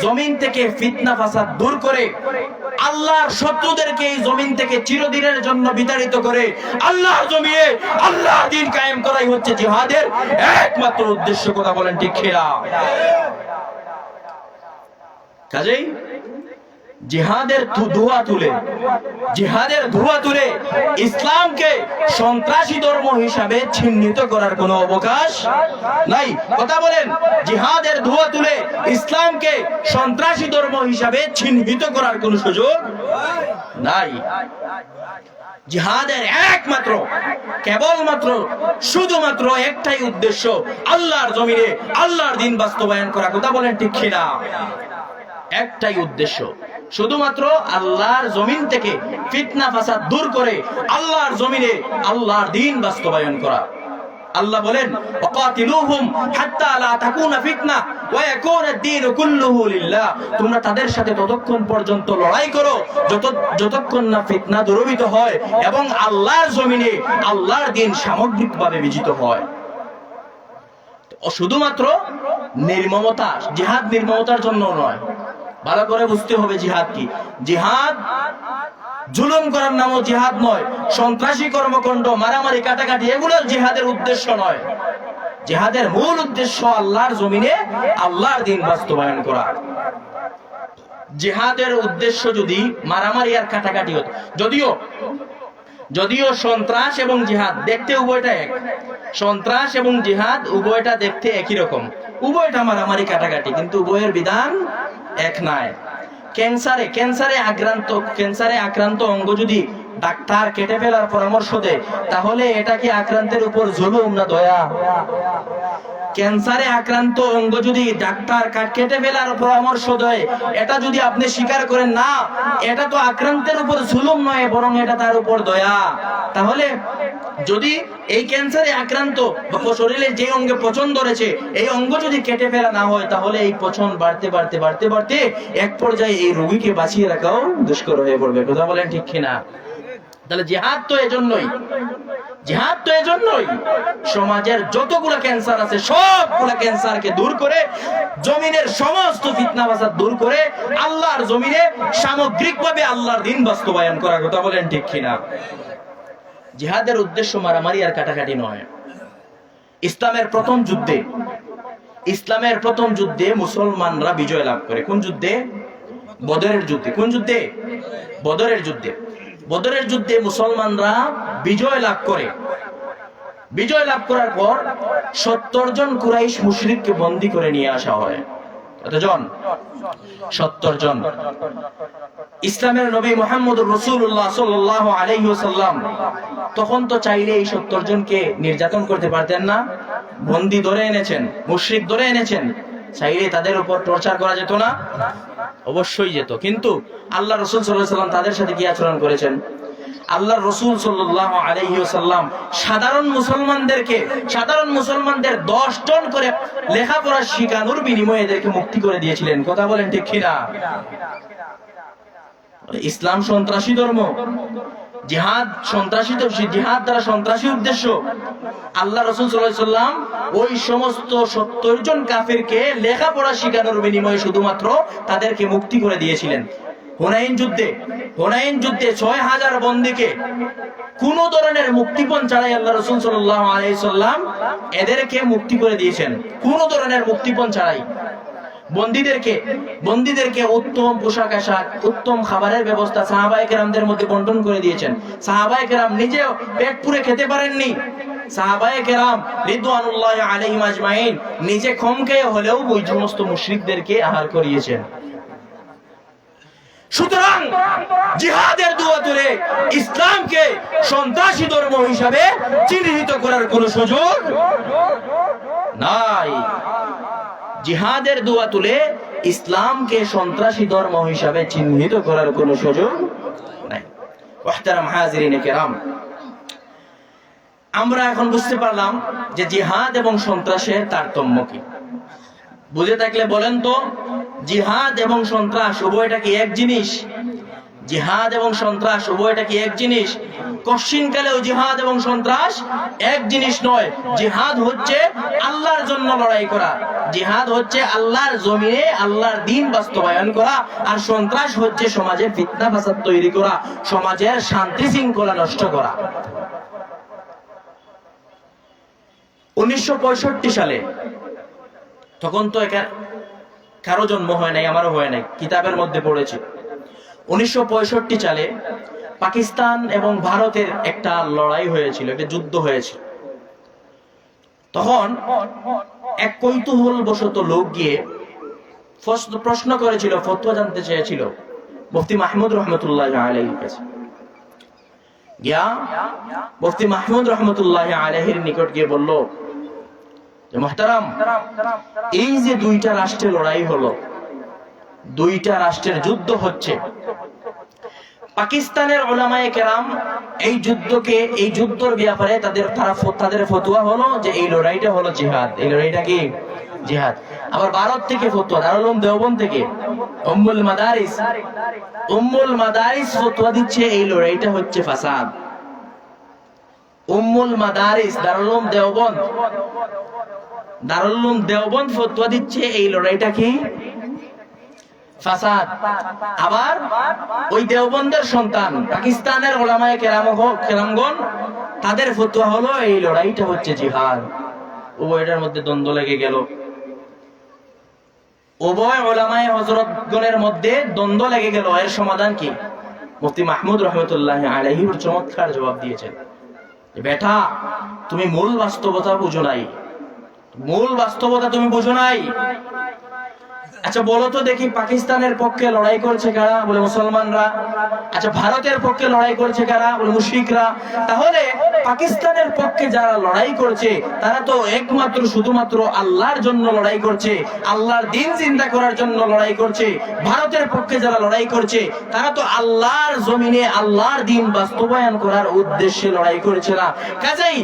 জমিন থেকে ফিতনা ফাসাদ দূর করে আল্লাহর শত্রুদেরকে এই জমিন থেকে চিরদিনের জন্য বিতাড়িত করে আল্লাহর জমিনে আল্লাহর দ্বীন কায়েম করাই হচ্ছে জিহাদের একমাত্র উদ্দেশ্য। কথা বলেন ঠিক কিনা? কাজেই জিহাদের ধোঁয়া তুলে ইসলামকে সন্ত্রাসী ধর্ম হিসাবে চিহ্নিত করার কোনো অবকাশ নাই। কথা বলেন, জিহাদের ধোঁয়া তুলে ইসলামকে সন্ত্রাসী ধর্ম হিসাবে চিহ্নিত করার কোনো সুযোগ নাই। জিহাদের শুধুমাত্র একটাই উদ্দেশ্য, আল্লাহর জমিনে আল্লাহর দ্বীন বাস্তবায়ন করা। কথা বলেন ঠিক কিনা? একটাই উদ্দেশ্য, শুধুমাত্র আল্লাহর জমিন থেকে ফিতনা ফাসাদ দূর করে আল্লাহর জমিনে আল্লাহর দ্বীন বাস্তবায়ন করা। আল্লাহ বলেন, ওয়াকাতিলুহুম হাত্তা লা তাকুনা ফিতনা ওয়া ইয়াকুনা আদ-দীন কুল্লুহু লিল্লাহ। তোমরা তাদের সাথে ততক্ষণ পর্যন্ত লড়াই করো যতক্ষণ না ফিতনা দূরীভূত হয় এবং আল্লাহর জমিনে আল্লাহর দ্বীন সামগ্রিকভাবে বিজিত হয়। শুধুমাত্র নির্মমতা, জিহাদ নির্মমতার জন্য নয়। ভালো করে বুঝতে হবে জিহাদ কি। জিহাদ জুলুম করার নামও জিহাদ নয়। সন্ত্রাসী কর্মকাণ্ড, মারামারি, কাটাকাটি এগুলো জিহাদের উদ্দেশ্য নয়। জিহাদের মূল উদ্দেশ্য আল্লাহর জমিনে আল্লাহর দ্বীন বাস্তবায়ন করা। জিহাদের উদ্দেশ্য যদি মারামারি আর কাটাকাটি হতো, যদিও সন্ত্রাস এবং জিহাদ দেখতে উভয়টা এক, সন্ত্রাস এবং জিহাদ উভয়টা দেখতে একই রকম, উভয়টা মারামারি কাটাকাটি, কিন্তু উভয়ের বিধান এক নাই। ক্যান্সারে আক্রান্ত অঙ্গ যদি ডাক্তার কেটে ফেলার পরামর্শ দেয়, তাহলে এটা কি আক্রান্তের উপর জুলুম না দয়া? ক্যান্সারে আক্রান্ত অঙ্গ যদি ডাক্তার কেটে ফেলার পরামর্শ দেয়, এটা যদি আপনি স্বীকার করেন না, এটা তো আক্রান্তের উপর জুলুম নয়, বরং এটা তার উপর দয়া। তাহলে যদি এই ক্যান্সারে আক্রান্ত বা শরীরে যে অঙ্গে পচন ধরেছে, এই অঙ্গ যদি কেটে ফেলা না হয়, তাহলে এই পচন বাড়তে এক পর্যায়ে এই রোগীকে বাঁচিয়ে রাখাও দুষ্কর হয়ে পড়বে। কথা বলেন ঠিক কিনা? তাহলে জিহাদ তো এজন্যই সমাজের যতগুলো ক্যান্সার আছে সবগুলো ক্যান্সারকে দূর করে, জমিনের সমস্ত ফিতনা ফাসাদ দূর করে আল্লাহর জমিনে সামগ্রিকভাবে আল্লাহর দ্বীন বাস্তবায়ন করা। কথা বলেন ঠিক কিনা? জিহাদের উদ্দেশ্য মারামারি আর কাটাকাটি নয়। ইসলামের প্রথম যুদ্ধে মুসলমানরা বিজয় লাভ করে। কোন যুদ্ধে? বদরের যুদ্ধে। কোন যুদ্ধে? বদরের যুদ্ধে মুসলমানরা বিজয় লাভ করে। বিজয় লাভ করার পর 70 জন কুরাইশ মুশরিককে বন্দী করে নিয়ে আসা হয়। কতজন? 70 জন। ইসলামের নবী মুহাম্মদুর রাসূলুল্লাহ সাল্লাল্লাহু আলাইহি ওয়াসাল্লাম তখন তো চাইলে এই 70 জনকে নির্যাতন করতে পারতেন না। বন্দী ধরে এনেছেন, মুশরিক ধরে এনেছেন, চাইলে তাদের উপর টর্চার করা যেত না? অবশ্যই যেত। কিন্তু আল্লাহ রাসূল সাল্লাল্লাহু আলাইহি ওয়াসাল্লাম তাদের সাথে কি আচরণ করেছেন? আল্লাহ রাসূল সাল্লাল্লাহু আলাইহি ওয়াসাল্লাম সাধারণ মুসলমানদের 10 জন করে লেখাপড়া শেখানোর বিনিময়ে এদেরকে মুক্তি করে দিয়েছিলেন। কথা বলেন ঠিক কিনা? ইসলাম সন্ত্রাসী ধর্ম, জিহাদ সন্ত্রাসী, জিহাদ দ্বারা সন্ত্রাসী উদ্দেশ্য। আল্লাহ রাসূল সাল্লাল্লাহু আলাইহি ওয়াসাল্লাম ওই সমস্ত 70 জন কাফিরকে লেখাপড়া শেখানোর বিনিময়ে শুধুমাত্র তাদেরকে মুক্তি করে দিয়েছিলেন। হুনাইন যুদ্ধে 6000 বন্দীকে কোন ধরনের মুক্তিপণ ছাড়াই আল্লাহ রাসূল সাল্লাল্লাহু আলাইহি ওয়াসাল্লাম এদেরকে মুক্তি করে দিয়েছেন। কোন ধরনের মুক্তিপণ ছাড়াই বন্দীদেরকে উত্তম পোশাক আশাক, উত্তম খাবারের ব্যবস্থা সাহাবায়ে কেরামদের মধ্যে বন্টন করে দিয়েছেন। সাহাবায়ে কেরাম নিজেও পেট পুরে খেতে পারেননি। সাহাবায়ে কেরাম রিদওয়ানুল্লাহি আলাইহিম আজমাইন নিজে কম খেয়ে হলেও ওই সমস্ত মুশরিকদেরকে আহার করিয়েছেন। সুতরাং জিহাদের দুয়াতুরে ইসলামকে সন্ত্রাসী ধর্ম হিসাবে চিহ্নিত করার কোন সুযোগ নাই। জিহাদের দোয়া তুলে ইসলামকে সন্ত্রাসী ধর্ম হিসাবে চিহ্নিত করার কোন সুযোগ নাই। মুহতারাম হাজিরিনে কেরাম, আমরা এখন বুঝতে পারলাম যে জিহাদ এবং সন্ত্রাসের তারতম্য কি। বুঝে থাকলে বলেন তো, জিহাদ এবং সন্ত্রাস উভয়টা কি এক জিনিস? জিহাদ এবং সন্ত্রাস উভয়টা কি এক জিনিস? কশিনকালেও জিহাদ এবং সন্ত্রাস এক জিনিস নয়। জিহাদ হচ্ছে আল্লাহর জন্য লড়াই করা, জিহাদ হচ্ছে আল্লাহর জমিনে আল্লাহর দ্বীন বাস্তবায়ন করা, আর সন্ত্রাস হচ্ছে সমাজে ফিতনা ফাসাদ তৈরি করা, সমাজের শান্তি শৃঙ্খলা নষ্ট করা। 1965 সালে, তখন তো কারো জন্ম হয় নাই, আমারও হয় নাই, কিতাবের মধ্যে পড়েছি। 1965 সালে পাকিস্তান এবং ভারতের একটা লড়াই হয়েছিল, একটা যুদ্ধ হয়েছিল। তখন এক কৌতূহল বশত লোক গিয়ে প্রশ্ন করেছিল, ফতোয়া জানতে চেয়েছিল মুফতি মাহমুদ রহমতুল্লাহ আলাইহির কাছে। গিয়া মুফতি মাহমুদ রহমতুল্লাহ আলাইহির নিকট গিয়ে বলল, মুহতারাম, এই যে দুইটা রাষ্ট্রের লড়াই হলো, দুইটা রাষ্ট্রের যুদ্ধ হচ্ছে, পাকিস্তানের উলামায়ে কেরাম এই যুদ্ধের ব্যাপারে তাদের ফতোয়া হলো যে এই লড়াইটা হলো জিহাদ, এই লড়াইটা কি জিহাদ। আবার ভারত থেকে ফতোয়া, দারুল উলুম দেওবন্দ থেকে উম্মুল মাদারিস ফতোয়া দিচ্ছে এই লড়াইটা হচ্ছে ফাসাদ। উম্মুল মাদারিস দারুল উলুম দেওবন্দ ফতোয়া দিচ্ছে এই লড়াইটা কি ফাসাদ। আবার ওই দেওবন্দের সন্তান পাকিস্তানের উলামায়ে কেরামগণ তাদের ফতোয়া হলো এই লড়াইটা হচ্ছে জিহাদ। উভয়টার মধ্যে দ্বন্দ্ব লেগে গেল। উভয় উলামায়ে হযরতগণের মধ্যে দ্বন্দ্ব লেগে গেল। এর সমাধান কি? মুফতি মাহমুদ রহমতুল্লাহ আলাইহি চমৎকার জবাব দিয়েছেন, বেটা তুমি মূল বাস্তবতা বুঝো নাই, মূল বাস্তবতা তুমি বুঝো নাই। আচ্ছা বলো তো দেখি, পাকিস্তানের পক্ষে লড়াই করছে কারা? বলে মুসলমানরা। আচ্ছা ভারতের পক্ষে লড়াই করছে কারা? বলে মুশরিকরা। তাহলে পাকিস্তানের পক্ষে যারা লড়াই করছে তারা তো একমাত্র শুধুমাত্র আল্লাহর জন্য লড়াই করছে, আল্লাহর দ্বীন জিন্দা করার জন্য লড়াই করছে। ভারতের পক্ষে যারা লড়াই করছে তারা তো আল্লাহর জমিনে আল্লাহর দ্বীন বাস্তবায়ন করার উদ্দেশ্যে লড়াই করছে না। কাজেই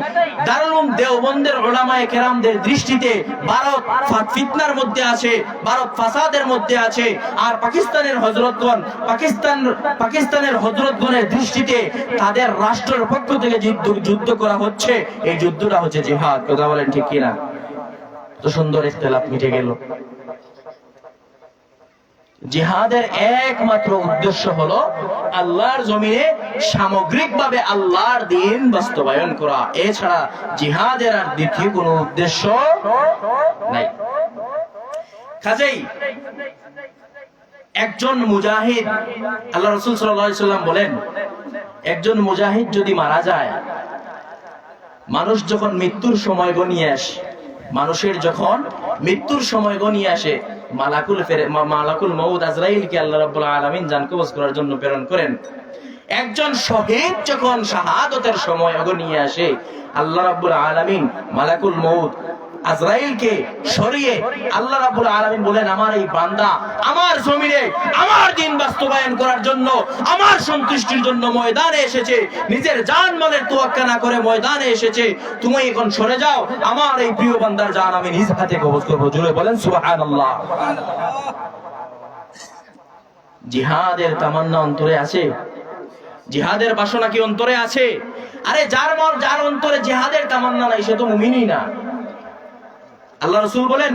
দারুল উলুম দেওবন্দের উলামায়ে কেরামদের দৃষ্টিতে ভারত ফিতনার মধ্যে আছে, ভারত ফাসাদের মধ্যে আছে, আর পাকিস্তানের হযরতগণের দৃষ্টিতে তাদের রাষ্ট্রের পক্ষ থেকে যুদ্ধ করা হচ্ছে, এই যুদ্ধটা হচ্ছে জিহাদ। কথা বলেন ঠিক কিনা? তো সুন্দর ইখতিলাফ মিটে গেল। জিহাদের একমাত্র উদ্দেশ্য হলো আল্লাহর জমিনে সামগ্রিকভাবে আল্লাহর দ্বীন বাস্তবায়ন করা, এছাড়া জিহাদের আর দ্বিতীয় কোনো উদ্দেশ্য নাই। কাজেই একজন মুজাহিদ, আল্লাহ রাসূল সাল্লাল্লাহু আলাইহি সাল্লাম বলেন, একজন মুজাহিদ যদি মারা যায়, মানুষ যখন মৃত্যুর সময় গনিয়ে আসে, মানুষের যখন মৃত্যুর সময় গনিয়ে আসে, মালাকুল মউত আজরাইলকে আল্লাহ রাব্বুল আলামিন জান কবজ করার জন্য প্রেরণ করেন। একজন শহীদ যখন শাহাদাতের সময় গনিয়ে আসে, আল্লাহ রাব্বুল আলামিন মালাকুল মউত আজরাইলকে সরিয়ে আল্লাহ রাব্বুল আলামিন বলেন, আমার এই বান্দা আমার জমিনে আমার দিন বাস্তবায়ন করার জন্য, আমার সন্তুষ্টির জন্য ময়দানে এসেছে, নিজের জান মালের তোয়াক্কা না করে ময়দানে এসেছে, তুমি এখন সরে যাও, আমার এই প্রিয় বান্দার জান আমি নিজ হাতে কবজ করব। জোরে বলেন সুবহানাল্লাহ। জিহাদের তামান্না অন্তরে আছে? জিহাদের বাসনা কি অন্তরে আছে? আরে যার অন্তরে জিহাদের তামান্না নাই, সে তো মুমিনই না। আল্লাহ রাসূল বলেন,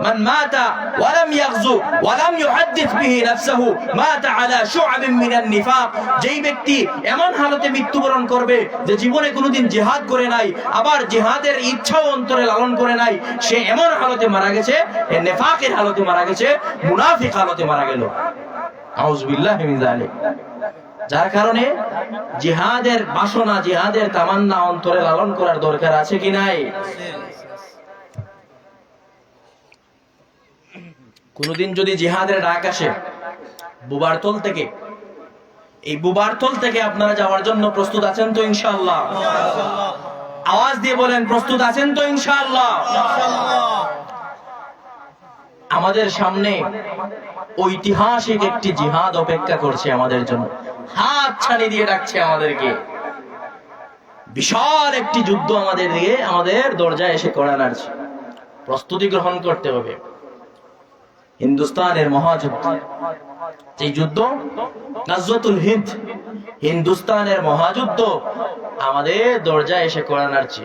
মান মাতা ওয়া লাম ইয়াগযু ওয়া লাম ইউহাদ্দিস বিহি নাফসুহু মাতা আলা শু'আবিন মিনান নিফাক। যেই ব্যক্তি এমন হালতে মৃত্যুবরণ করবে যে জীবনে কোনোদিন জিহাদ করে নাই, আবার জিহাদের ইচ্ছাও অন্তরে লালন করে নাই, সে এমন হালতে মারা গেছে, নিফাকের হালতে মারা গেছে, মুনাফিক হালতে মারা গেল। আউযু বিল্লাহি মিন যালিক। যার কারণে জিহাদের বাসনা, জিহাদের তামান্না অন্তরে লালন করার দরকার আছে কি নাই? কোনদিন যদি জিহাদের ডাক আসে বুবারতল থেকে, এই বুবারতল থেকে আপনারা যাওয়ার জন্য প্রস্তুত আছেন তো ইনশাআল্লাহ? আওয়াজ দিয়ে বলেন, প্রস্তুত আছেন তো ইনশাআল্লাহ? আমাদের সামনে ঐতিহাসিক একটি জিহাদ অপেক্ষা করছে আমাদের জন্য, হাত ছানি দিয়ে ডাকছে আমাদেরকে। বিশাল একটি যুদ্ধ আমাদের দিকে, আমাদের দরজায় এসে কড়া নাড়ছে, প্রস্তুতি গ্রহণ করতে হবে। হিন্দুস্তানের মহাযুদ্ধ, এই যুদ্ধ গাজওয়াতুল হিন্দ, হিন্দুস্তানের মহাযুদ্ধ আমাদের দরজায় এসে কড়া নাড়ছে।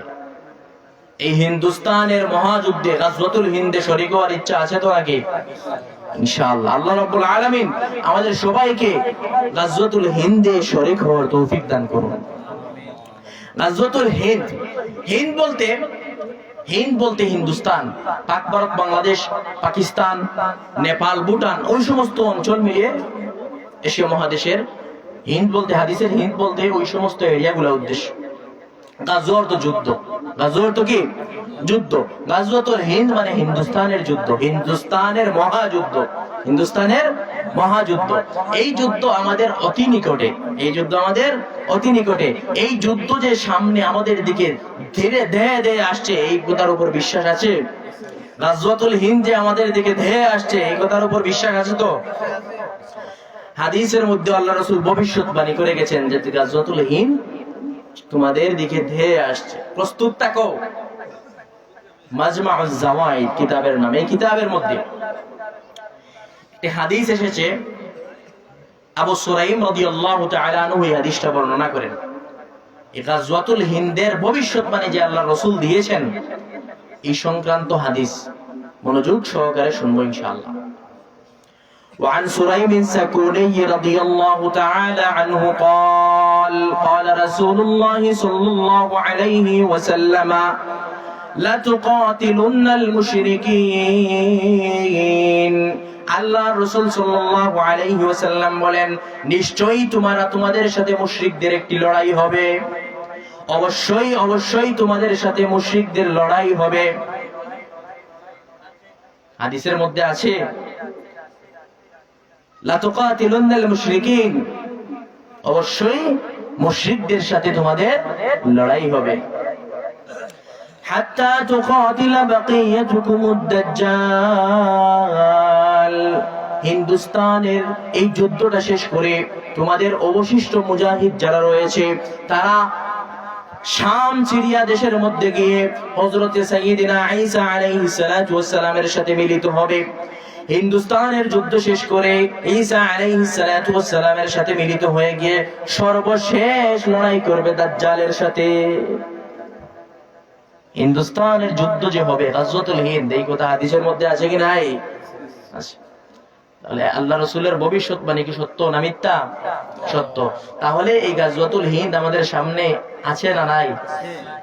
এই হিন্দুস্তানের মহাযুদ্ধে গাজওয়াতুল হিন্দে শরীক হওয়ার ইচ্ছা আছে তো নাকি? ইনশাআল্লাহ আল্লাহ রাব্বুল আলামিন আমাদের সবাইকে গাজওয়াতুল হিন্দে শরীক হওয়ার তৌফিক দান করুন। গাজওয়াতুল হিন্দ, হিন্দ বলতে হিন্দুস্তান, পাক ভারত, বাংলাদেশ, পাকিস্তান, নেপাল, ভুটান, ওই সমস্ত অঞ্চল মিলিয়ে এশিয়া মহাদেশের হিন্দ বলতে, হাদিসের হিন্দ বলতে ওই সমস্ত এরিয়াগুলোর উদ্দেশ্য। গাজওয়া তো যুদ্ধ, গাজওয়া তো কি? যুদ্ধ। গাজওয়াতুল হিন্দ মানে হিন্দুস্তানের যুদ্ধ, হিন্দুস্তানের মহাযুদ্ধ, হিন্দুস্তানের মহাযুদ্ধ। এই যুদ্ধ আমাদের অতি নিকটে, এই যুদ্ধ আমাদের অতি নিকটে। এই যুদ্ধ যে সামনে আমাদের দিকে ধীরে ধেয়ে আসছে, এই কথার উপর বিশ্বাস আছে? গাজওয়াতুল হিন্দ যে আমাদের দিকে ধেয়ে আসছে, এই কথার উপর বিশ্বাস আছে তো? হাদিসের মধ্যে আল্লাহ রাসূল ভবিষ্যৎবাণী করে গেছেন যে গাজওয়াতুল হিন্দ তোমাদের দিকে ধেয়ে আসছে, প্রস্তুত থাকো। মাজমাউজ জাওয়াইদ কিতাবের নামে, এই কিতাবের মধ্যে একটি হাদিস এসেছে, আবু সুরাইম রাদিয়াল্লাহু তাআলা আনহু এই হাদিসটা বর্ণনা করেন। এই গাজওয়াতুল হিন্দের ভবিষ্যৎবাণী যে আল্লাহ রাসূল দিয়েছেন, এই সংক্রান্ত হাদিস মনোযোগ সহকারে শুনবো ইনশাআল্লাহ। وعن سريم السكوني رضي الله تعالى عنه قال قال رسول الله صلى الله عليه وسلم لا تقاتلن المشركين। আল্লাহ রাসূল সাল্লাল্লাহু আলাইহি ওয়াসাল্লাম বলেন, নিশ্চয়ই তোমাদের সাথে মুশরিকদের একটি লড়াই হবে, অবশ্যই তোমাদের সাথে মুশরিকদের লড়াই হবে। হাদিসের মধ্যে আছে লা তুকাতিলুনাল মুশরিকিন, অবশ্যই মুশরিকদের সাথে তোমাদের লড়াই হবে। হাত্তা তুকাতিলা বাকিয়াতুকুমুদ দাজ্জাল, হিন্দুস্তানের এই যুদ্ধটা শেষ করে তোমাদের অবশিষ্ট মুজাহিদ যারা রয়েছে, তারা শাম সিরিয়া দেশের মধ্যে গিয়ে হযরতে সাইয়্যিদিনা ঈসা আলাইহিস সালাতু ওয়াস সালামের সাথে মিলিত হবে। হিন্দুস্তানের যুদ্ধ শেষ করে ঈসা আলাইহিস সালাতু ওয়াস সালামের সাথে মিলিত হয়ে গিয়ে সর্বশেষ লড়াই করবে দাজ্জালের সাথে। হিন্দুস্তানের যুদ্ধ যে হবে গাজওয়াতুল হিন্দ, এই কথা হাদিসের মধ্যে আছে কি নাই? আছে। তাহলে আল্লাহ রাসূলের ভবিষ্যৎবাণী কি সত্য না মিথ্যা? সত্য। তাহলে এই গাজওয়াতুল হিন্দ আমাদের সামনে আছে না নাই?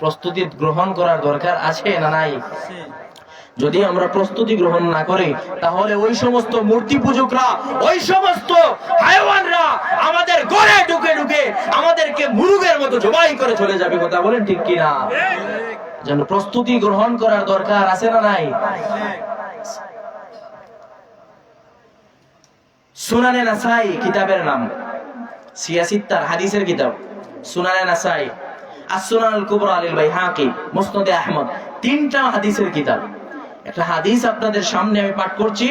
প্রস্তুতি গ্রহণ করার দরকার আছে না নাই? যদি আমরা প্রস্তুতি গ্রহণ না করি, তাহলে ওই সমস্ত মূর্তি পূজকরা, ওই সমস্ত হায়াওয়ানরা আমাদের ঘরে ঢুকে ঢুকে আমাদেরকে মুরগের মতো জবাই করে চলে যাবে। কথা বলেন ঠিক কিনা? যেন প্রস্তুতি গ্রহণ করার দরকার আছে না নাই? সুনানে নাসাই কিতাবের নাম, সিয়াসিত্তার হাদিসের কিতাব সুনানে নাসাই, আস-সুনানুল কুবরা লিল বাইহাকি, মুসনাদে আহমদ, তিনটা হাদিসের কিতাব। একটা হাদিস আপনাদের সামনে আমি পাঠ করছি,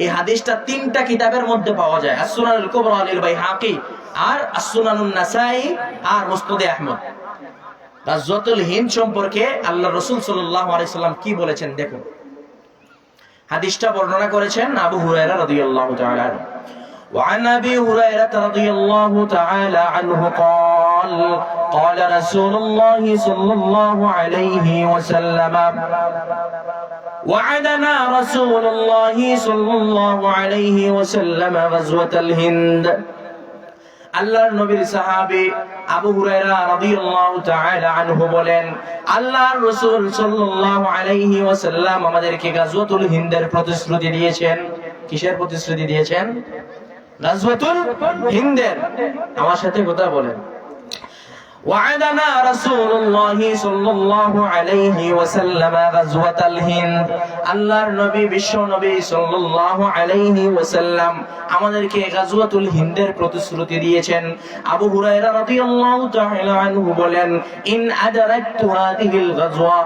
এই হাদিসটা তিনটা কিতাবের মধ্যে পাওয়া যায়, আস-সুনানুল কুবরা লিল বাইহাকি, আর আস-সুনানুন নাসাই, আর মুসনাদে আহমদ। গাজওয়াতুল হিন্দ সম্পর্কে আল্লাহ রাসূল সাল্লাল্লাহু আলাইহি সাল্লাম কি বলেছেন দেখুন। হাদিসটা বর্ণনা করেছেন আবু হুরায়রা রাদিয়াল্লাহু তাআলা আনহু। وعن أبي هريرة رضي الله تعالى عنه قال قال رسول الله صلى الله عليه وسلم وعدنا رسول الله صلى الله عليه وسلم غزوة الهند। আল্লাহর নবীর সাহাবী আবু হুরায়রা রাদিয়াল্লাহু তাআলা আনহু বলেন, আল্লাহর রাসূল সাল্লাল্লাহু আলাইহি ওয়াসাল্লাম আমাদেরকে গাজওয়াতুল হিন্দের প্রতিশ্রুতি দিয়েছেন। কিসের প্রতিশ্রুতি দিয়েছেন? গাজওয়াতুল হিন্দের। আমার সাথে কথা বলেন। وعدنا رسول الله صلى الله عليه وسلم غزوة الهند। আল্লাহর নবী বিশ্ব নবী সাল্লাল্লাহু আলাইহি ওয়াসাল্লাম আমাদেরকে গাজওয়াতুল হিন্দের প্রতিশ্রুতি দিয়েছেন। আবু হুরায়রা রাদিয়াল্লাহু তাআলা আনহু বলেন, ইন আদরাকতু হাদিহিল গাজওয়া,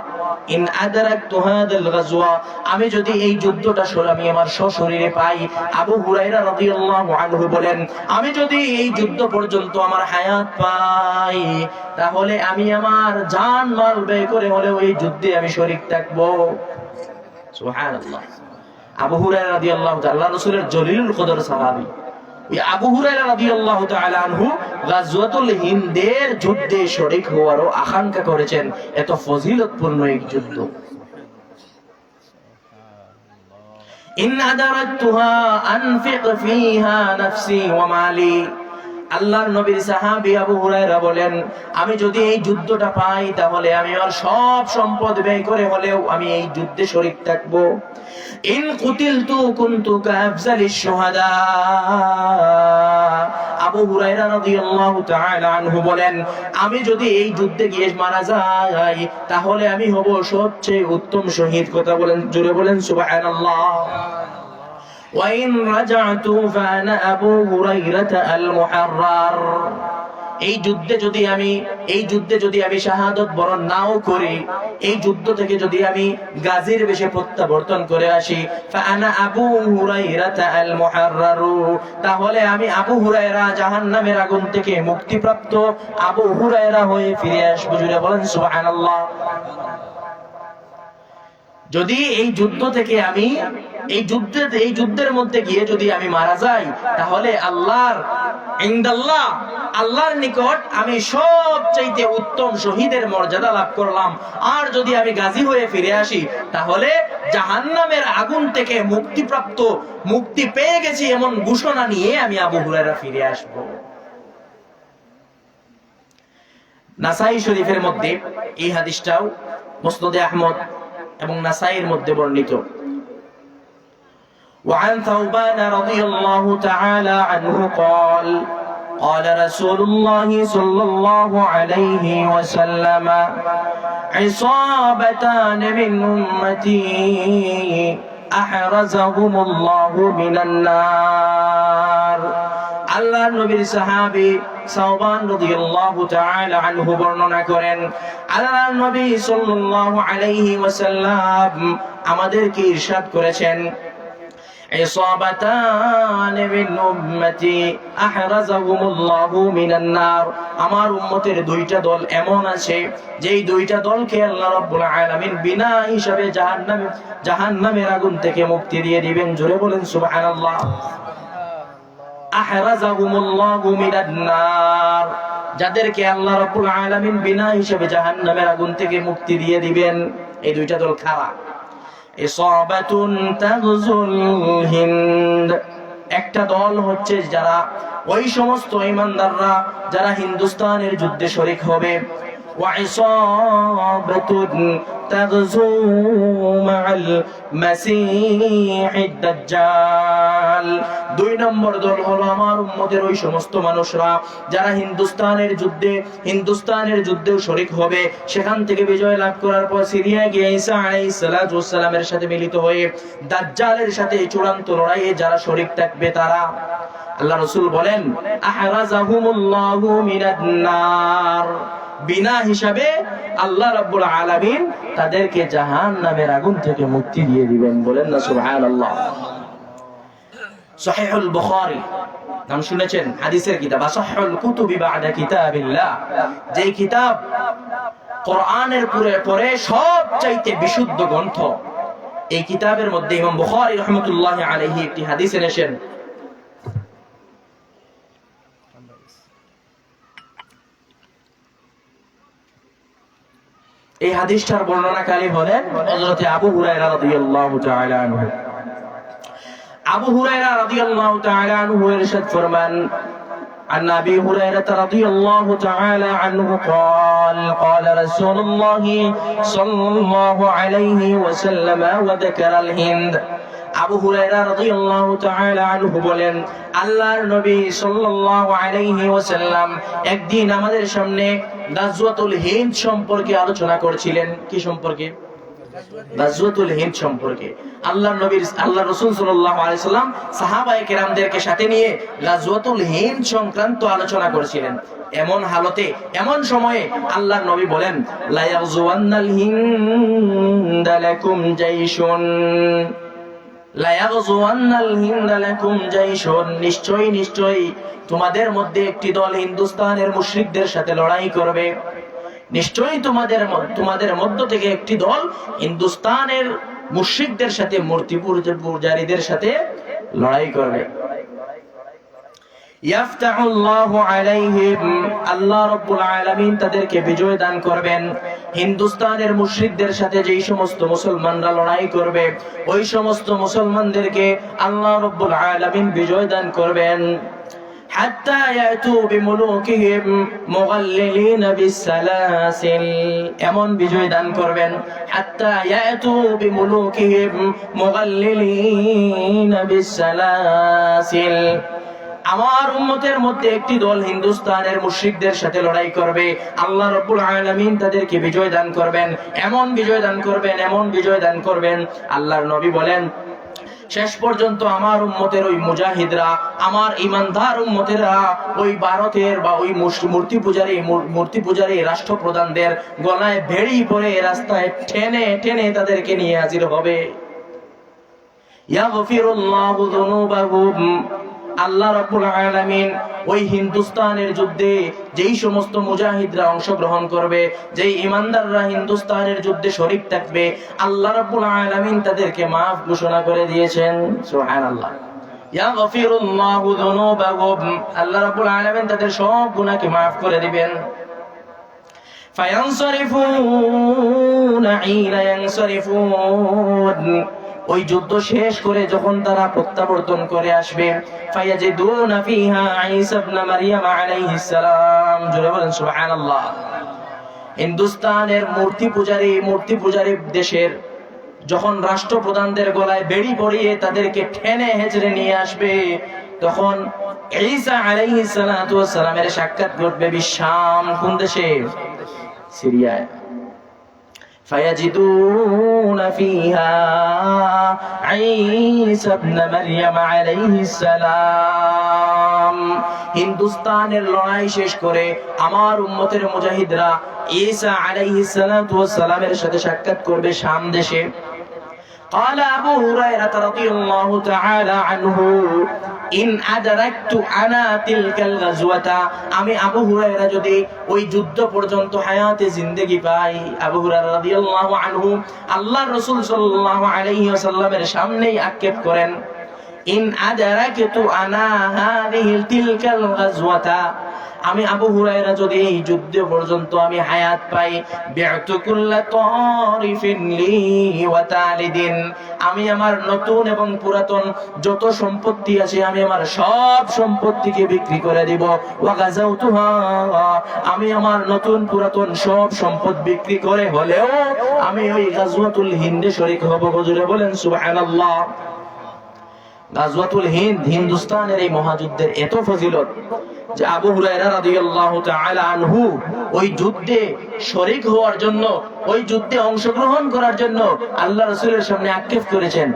ইন আদরাকতু হাদিল গাজওয়া, আমি যদি এই যুদ্ধটা আমি আমার সশরীরে পাই। আবু হুরায়রা রাদিয়াল্লাহু আনহু বলেন, আমি যদি এই যুদ্ধ পর্যন্ত আমার হায়াত পাই, তাহলে আমি আমার জান মাল ব্যয় করে হলেও এই যুদ্ধে আমি শরীক থাকবো। সুবহানাল্লাহ। আবু হুরায়রা রাদিয়াল্লাহু তাআলা রাসূলের জলিলুল কদর সাহাবী, এই আবু হুরায়রা রাদিয়াল্লাহু তাআলা আনহু গাজওয়াতুল হিন্দের যুদ্ধে শরীক হওয়ারও আকাঙ্ক্ষা করেছেন। এত ফজিলতপূর্ণ এক যুদ্ধ। ইন আদারাতুহা আনফিক ফিহা নাফসি ওয়া মালি। আল্লাহর নবীর সাহাবী আবু হুরায়রা বলেন, আমি যদি এই যুদ্ধটা পাই, তাহলে আমি আমার সব সম্পদ ব্যয় করে হলেও আমি এই যুদ্ধে শরীক থাকব। ইন কুতিলতু কুনতু কাফজালিশ শুহাদা। আবু হুরায়রা রাদিয়াল্লাহু তাআলা আনহু বলেন, আমি যদি এই যুদ্ধে গিয়ে মারা যাই, তাহলে আমি হব সবচেয়ে উত্তম শহীদ। কথা বলেন, জোরে বলেন সুবহানাল্লাহ। وَإِنْ رَجَعْتُ فَأَنَا أَبُو هُرَيْرَةَ الْمُحَرَّرُ। এই যুদ্ধে যদি আমি শাহাদাত বরণ নাও করি, এই যুদ্ধ থেকে যদি আমি গাজীর বেশে প্রত্যাবর্তন করে আসি, ফাআনা আবু হুরায়রা আল মুহাররারু, তাহলে আমি আবু হুরায়রা জাহান্নামের আগুন থেকে মুক্তিপ্রাপ্ত আবু হুরায়রা হয়ে ফিরে আসব। জুড়ে বলেন সুবহানাল্লাহ। যদি এই যুদ্ধ থেকে আমি এই যুদ্ধের মধ্যে গিয়ে যদি আমি মারা যাই, তাহলে আল্লাহর নিকট আমি সবচাইতে উত্তম শহীদের মর্যাদা লাভ করলাম। আর যদি আমি গাজী হয়ে ফিরে আসি, তাহলে জাহান্নামের আগুন থেকে মুক্তি পেয়ে গেছি এমন ঘোষণা নিয়ে আমি আবু হুরায়রা ফিরে আসব। নাসাই শরীফের মধ্যে এই হাদিসটাও মুসনাদে আহমদ এবং নাসাইয়ের মধ্যে বর্ণিত। وعن ثوبان رضي الله تعالى عنه قال قال رسول الله صلى الله عليه وسلم عصابتان من أمتي أحرزهم الله من النار। আল্লাহর নবীর সাহাবী সাওবান রাদিয়াল্লাহু তাআলা আনহু বর্ণনা করেন, আল্লাহর নবী সাল্লাল্লাহু আলাইহি ওয়াসাল্লাম আমাদেরকে ইরশাদ করেছেন, ইসাবাতান মিন উম্মতি আহরাজাহুমুল্লাহু মিনান নার। আমার উম্মতের দুইটা দল এমন আছে, যেই দুইটা দলকে আল্লাহ রাব্বুল আলামিন বিনা হিসাবে জাহান্নামের আগুন থেকে মুক্তি দিয়ে দিবেন। জোরে বলেন সুবহানাল্লাহ। আহরাজাহুমুল্লাহু মিনান নার, যাদেরকে আল্লাহ রাব্বুল আলামিন বিনা হিসাবে জাহান্নামের আগুন থেকে মুক্তি দিয়ে দিবেন। এই দুইটা দল কারা? ইসাবাতুন তাগজুল হিন্দ, একটা দল হচ্ছে যারা ওই সমস্ত ঈমানদাররা যারা হিন্দুস্তানের যুদ্ধে শরীক হবে। وعصابة تغزو مع المسيح الدجال। 2 নম্বর দল হলো আমার উম্মতের ওই সমস্ত মানুষরা যারা হিন্দুস্তানের যুদ্ধেও শরীক হবে, সেখান থেকে বিজয় লাভ করার পর সিরিয়া গিয়ে ঈসা আলাইহিস সালাতু ওয়াস সালামের সাথে মিলিত হয়ে দাজ্জালের সাথে চূড়ান্ত লড়াইয়ে যারা শরীক থাকবে তারা, আল্লাহ রাসূল বলেন, আহরাজাহুমুল্লাহু মিনান নার, বিনা হিসাবে আল্লাহ রাব্বুল আলামিন তাদেরকে জাহান্নামের আগুন থেকে মুক্তি দিয়ে দিবেন। বলেন না সুবহানাল্লাহ। সহিহুল বুখারী নাম শুনেছেন, হাদিসের কিতাব, আসহাহুল কুতুবি বা'দা কিতাবিল্লাহ, যেই কিতাব কোরআনের পরে সবচাইতে বিশুদ্ধ গ্রন্থ, এই কিতাবের মধ্যে ইমাম বুখারী রাহমাতুল্লাহি আলাইহি একটি হাদিস এনেছেন। এই হাদিসটার বর্ণনাকারী হলেন হযরত আবু হুরায়রা রাদিয়াল্লাহু তাআলা আনহু। আবু হুরায়রা রাদিয়াল্লাহু তাআলা আনহু ইরশাদ ফরমান, عن أبي هريرة رضي الله تعالى عنه قال قال رسول الله صلى الله عليه وسلم وذكر الهند। আবু হুরায়রা রাদিয়াল্লাহু তাআলা আনহু বলেন, আল্লাহর নবী সাল্লাল্লাহু আলাইহি ওয়াসাল্লাম একদিন আমাদের সামনে গাজওয়াতুল হিন্দ সম্পর্কে আলোচনা করেছিলেন। কি সম্পর্কে? গাজওয়াতুল হিন্দ সম্পর্কে। আল্লাহ রাসূল সাল্লাল্লাহু আলাইহি ওয়াসাল্লাম সাহাবায়ে কেরামদেরকে সাথে নিয়ে গাজওয়াতুল হিন্দ সংক্রান্ত আলোচনা করেছিলেন। এমন হালতে, এমন সময়ে আল্লাহর নবী বলেন, লা ইয়াগজুওয়ান্নাল হিন্দ লাকুম জাইশুন, লা ইয়াগজুওয়ান্নাল হিন্দ লাকুম জাইশুন, নিশ্চয়ই তোমাদের মধ্যে একটি দল হিন্দুস্তানের মুশরিকদের সাথে লড়াই করবে। নিশ্চয়ই তোমাদের মধ্য থেকে একটি দল হিন্দুস্তানের মুশরিকদের সাথে, মূর্তি পূজারীদের সাথে লড়াই করবে। ইয়াফতাহুল্লাহু আলাইহিম, আল্লাহ রাব্বুল আলামিন তাদেরকে বিজয় দান করবেন। হিন্দুস্তানের মুশরিকদের সাথে যেই সমস্ত মুসলমানরা লড়াই করবে, ওই সমস্ত মুসলমানদেরকে আল্লাহ রাব্বুল আলামিন বিজয় দান করবেন। হাত্তা ইয়াতু বিমুলুকিহিম মুগাল্লিলিনা বিসসালাসিল, এমন বিজয় দান করবেন, হাত্তা ইয়াতু বিমুলুকিহিম মুগাল্লিলিনা বিসসালাসিল, আমার উম্মতের মধ্যে একটি দল হিন্দুস্তানের মুশরিকদের সাথে লড়াই করবে, আল্লাহ রাব্বুল আলামিন তাদেরকে বিজয় দান করবেন, এমন বিজয় দান করবেন। আল্লাহর নবী বলেন, শেষ পর্যন্ত আমার উম্মতের ওই মুজাহিদরা, আমার ইমানদার উম্মতেরা ওই ভারতের বা ওই মূর্তি পূজারী রাষ্ট্রপ্রধানদের গলায় বেড়ি পরে রাস্তায় টেনে তাদেরকে নিয়ে হাজির হবে। ইয়াগফিরুল্লাহু যুনুবাহুম, আল্লাহ রাব্বুল আলামিন ওই হিন্দুস্তানের যুদ্ধে যেই সমস্ত মুজাহিদরা অংশগ্রহণ করবে, যেই ইমানদাররা হিন্দুস্তানের যুদ্ধে শরীক থাকবে, আল্লাহ রাব্বুল আলামিন তাদেরকে maaf ঘোষণা করে দিয়েছেন। সুবহানাল্লাহ। ইয়াগফিরুল্লাহু যুনুবাহুম, আল্লাহ রাব্বুল আলামিন তাদের সব গুনাহকে maaf করে দিবেন। ফায়ানসারিফুনা ঈনা ইয়ানসারিফুন, ওই যুদ্ধ শেষ করে যখন তারা প্রত্যাবর্তন করে আসবে, ফায়াজিদুনা ফিহা ঈসা ইবনে মারইয়াম আলাইহিস সালাম, জোরে বলেন সুবহানাল্লাহ। হিন্দুস্তানের মূর্তি পূজারী দেশের যখন রাষ্ট্রপ্রধানদের গলায় বেড়ি পরিয়ে তাদেরকে টেনে হেঁচড়ে নিয়ে আসবে, তখন ঈসা আলাইহিস সালাতু ওয়াস সালামের সাক্ষাৎ ঘটবে বিশাম। কোন দেশে? সিরিয়ায়। فيجدون فيها عيسى ابن مريم عليه السلام, হিন্দুস্তানের লড়াই শেষ করে আমার উম্মতের মুজাহিদরা ঈসা আলাইহিস সালাতু ওয়াস সালামের সাথে সাক্ষাৎ করবে শাম দেশে। قال أبو هريرة رضي الله تعالى عنه إن أدركت أنا تلك الغزوة, আমি আবু হুরায়রা যদি ওই যুদ্ধ পর্যন্ত হায়াতে জিন্দেগি পাই, আবু হুরায়রা রাদিয়াল্লাহু আনহু আল্লাহর রাসূল সাল্লাল্লাহু আলাইহি ওয়াসাল্লামের সামনেই আক্ষেপ করেন, ইন আদরাকতু আনা হাযিহি তিলকাল গাজওয়াতা, আমি আবু হুরায়রা যদি এই যুদ্ধ পর্যন্ত আমি হায়াত পাই, বি'তু কুল্লা তারিফিন লি ওয়া তালিদিন, আমি আমার নতুন এবং পুরাতন যত সম্পত্তি আছে আমি আমার সব সম্পত্তিকে বিক্রি করে দিব। ওয়া গাযাউতুহা, আমি আমার নতুন পুরাতন সব সম্পদ বিক্রি করে হলেও আমি ওই গাজওয়াতুল হিন্দে শরীক হব। হুজুরে বলেন সুবহানাল্লাহ। গাজওয়াতুল হিন্দ, হিন্দুস্তানের এই মহাযুদ্ধের এত ফজিলত যে আবু হুরায়রা রাদিয়াল্লাহু তাআলা আনহু ওই যুদ্ধে শরীক হওয়ার জন্য, ওই যুদ্ধে অংশগ্রহণ করার জন্য আল্লাহ রাসূলের সামনে আক্ষেপ করেছেন।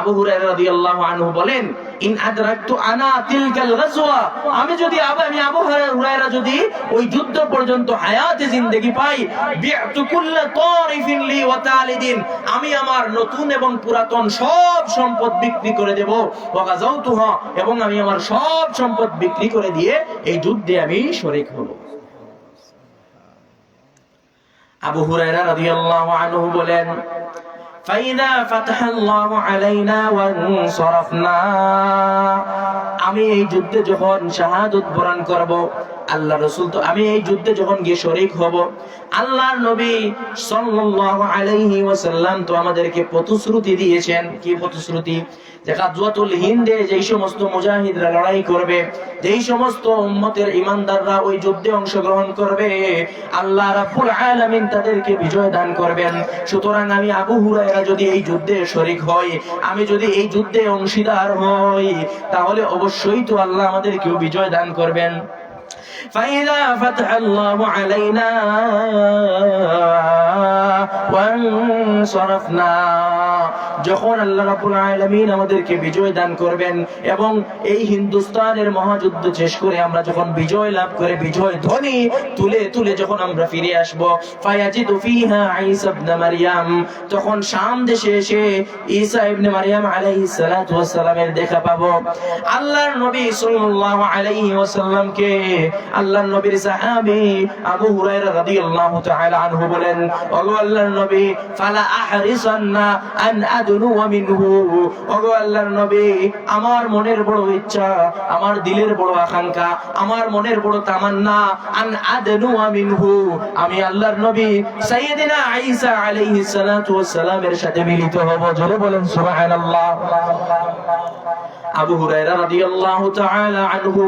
আবু হুরায়রা রাদিয়াল্লাহু আনহু বলেন, ইন আদরাকতু আনা তিলকাল গাজওয়া, আমি আবু হুরায়রা যদি ওই যুদ্ধ পর্যন্ত হায়াতে জিন্দেগি পাই, বি'তু কুল্লা তারিফিন লি ওয়া তালিদিন, আমি আমার নতুন এবং পুরাতন সব সম্পদ বিক্রি করে দেব। ওয়া গাযাউতুহা, এবং আমি আমার সব সম্পদ বিক্রি করে দিয়ে এই যুদ্ধে আমি শরীক হব। আবু হুরায়রা রাদিয়াল্লাহু আনহু বলেন, ফাইদা ফাতাহাল্লাহু আলাইনা ওয়া আনসারাফনা, আমি এই যুদ্ধে যখন শাহাদাত বরণ করব, আল্লাহ রাসূল তো আমি এই যুদ্ধে যখন গিয়ে শরীক হব, আল্লাহর নবী সাল্লাল্লাহু আলাইহি ওয়াসাল্লাম তো আমাদেরকে প্রতিশ্রুতি দিয়েছেন। কি প্রতিশ্রুতি? যে গাজওয়াতুল হিন্দে যেই সমস্ত মুজাহিদরা লড়াই করবে, যেই সমস্ত উম্মতের ঈমানদাররা ওই যুদ্ধে অংশগ্রহণ করবে, আল্লাহ রাব্বুল আলামিন তাদেরকে বিজয় দান করবেন। সুতরাং আমি আবু হুরায়রা যদি এই যুদ্ধে শরীক হই, আমি যদি এই যুদ্ধে অংশীদার হই, তাহলে অবশ্যই তো আল্লাহ আমাদেরকেও বিজয় দান করবেন। فإذا فتح الله علينا وانصرفنا, যখন আল্লাহ রাব্বুল আলামিন আমাদেরকে বিজয় দান করবেন এবং এই হিন্দুস্তানের মহাযুদ্ধ শেষ করে আমরা যখন বিজয় লাভ করে বিজয় ধ্বনি তুলে তুলে যখন আমরা ফিরে আসব, ফায়াজিদু ফিহা ঈসা ইবনে মারইয়াম, তখন শাম দেশে এসে ঈসা ইবনে মারইয়াম আলাইহিস সালাতু ওয়াস সালামের দেখা পাবো। আল্লাহর নবী সাল্লাল্লাহু আলাইহি ওয়াসাল্লামকে আল্লাহর নবীর সাহাবী আবু হুরায়রা রাদিয়াল্লাহু তাআলা আনহু বলেন, ওগো আল্লাহর নবী, ফালা আহরিসান্না আন আদনু মিনহু, ওগো আল্লাহর নবী, আমার মনের বড় ইচ্ছা, আমার দিলের বড় আকাঙ্ক্ষা, আমার মনের বড় তামান্না, আন আদনু মিনহু, আমি আল্লাহর নবী সাইয়্যিদিনা ঈসা আলাইহিস সালাতু ওয়াস সালামের সাথে মিলিত হব। জোরে বলেন সুবহানাল্লাহ। আবু হুরায়রা রাদিয়াল্লাহু তাআলা আনহু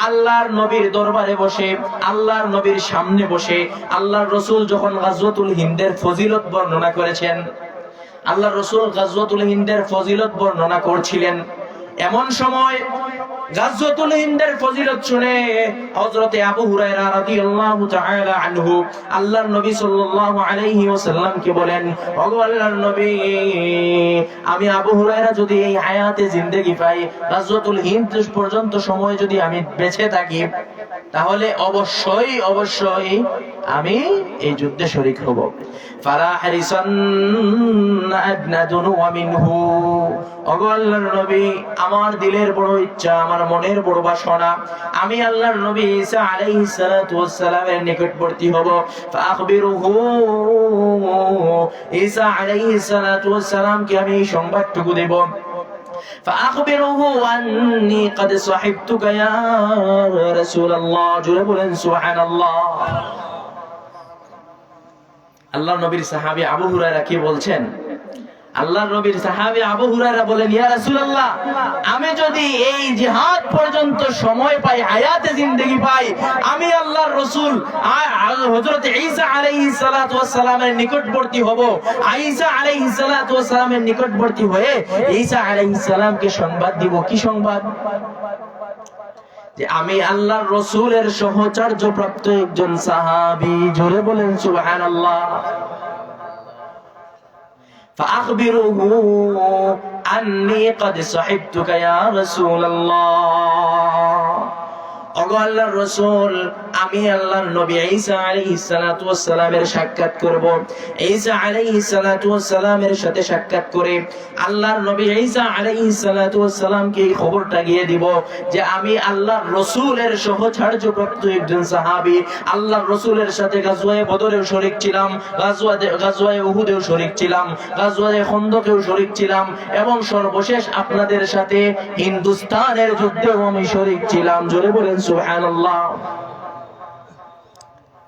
আল্লাহর নবীর দরবারে বসে, আল্লাহর নবীর সামনে বসে আল্লাহর রাসূল যখন গাজওয়াতুল হিন্দের ফজিলত বর্ণনা করেছেন, আল্লাহর রাসূল গাজওয়াতুল হিন্দের ফজিলত বর্ণনা করছিলেন, এমন সময় গাজওয়াতুল হিন্দের ফজিলত শুনে হযরতে আবু হুরায়রা রাদিয়াল্লাহু তাআলা আনহু আল্লাহর নবী সাল্লাল্লাহু আলাইহি ওয়াসাল্লামকে বলেন, ওগো আল্লাহর নবী, আমি আবু হুরায়রা যদি এই হায়াতে জিন্দেগি পাই, গাজওয়াতুল হিন্দ পর্যন্ত সময় যদি আমি বেঁচে থাকি, তাহলে অবশ্যই অবশ্যই আমি এই যুদ্ধে শরীক হব। ফালা হারিসান্না আবনাদুন ওয়া মিনহু, ওগো আল্লাহর নবী, আমার দিলের বড় ইচ্ছা, আমার মনের বড় বাসনা, আমি আল্লাহর নবী ঈসা আলাইহিস সালাতু ওয়াস সালামের নিকটবর্তী হব। ফাআখবিরুহু, ঈসা আলাইহিস সালাতু ওয়াস সালামকে আমি এই সংবাদটুকু দেব। فأخبره أني قد صحبتك يا رسول الله, জোরে বলেন সুবহানাল্লাহ। আল্লাহর নবীর সাহাবী আবু হুরায়রা কি বলছেন? আল্লাহর নবীর সাহাবী আবু হুরায়রা বলেন, ইয়া রাসূলুল্লাহ, আমি যদি এই জিহাদ পর্যন্ত সময় পাই, হায়াতে জিন্দেগি পাই, আমি আল্লাহর রাসূল হযরত ঈসা আলাইহিস সালাতু ওয়াস সালামের নিকটবর্তী হব। ঈসা আলাইহিস সালাতু ওয়াস সালামের নিকটবর্তী হয়ে ঈসা আলাইহিস সালামকে সংবাদ দিব। কি সংবাদ? যে আমি আল্লাহর রাসূলের সহচর্য প্রাপ্ত একজন সাহাবী। জোরে বলেন সুবহানাল্লাহ। فأخبره أني قد صحبتك يا رسول الله, ওগো আল্লাহর রাসূল, আমি আল্লাহর নবী ঈসা আলাইহিস সালাতু ওয়াস সালামের সাক্ষাৎ করব। ঈসা আলাইহিস সালাতু ওয়াস সালামের সাথে সাক্ষাৎ করে আল্লাহর নবী ঈসা আলাইহিস সালাতু ওয়াস সালামকে এই খবরটা গিয়ে দিব যে আমি আল্লাহর রাসূলের সহচর্যপ্রাপ্ত একজন সাহাবী, আল্লাহর রাসূলের সাথে গাজওয়ায়ে বদরেও শরীক ছিলাম, গাজওয়ায়ে উহুদেও শরীক ছিলাম, গাজওয়ায়ে খন্দকেও শরীক ছিলাম, এবং সর্বশেষ আপনাদের সাথে হিন্দুস্তানের যুদ্ধেও আমি শরীক ছিলাম। জোরে বলেন সুবহানাল্লাহ।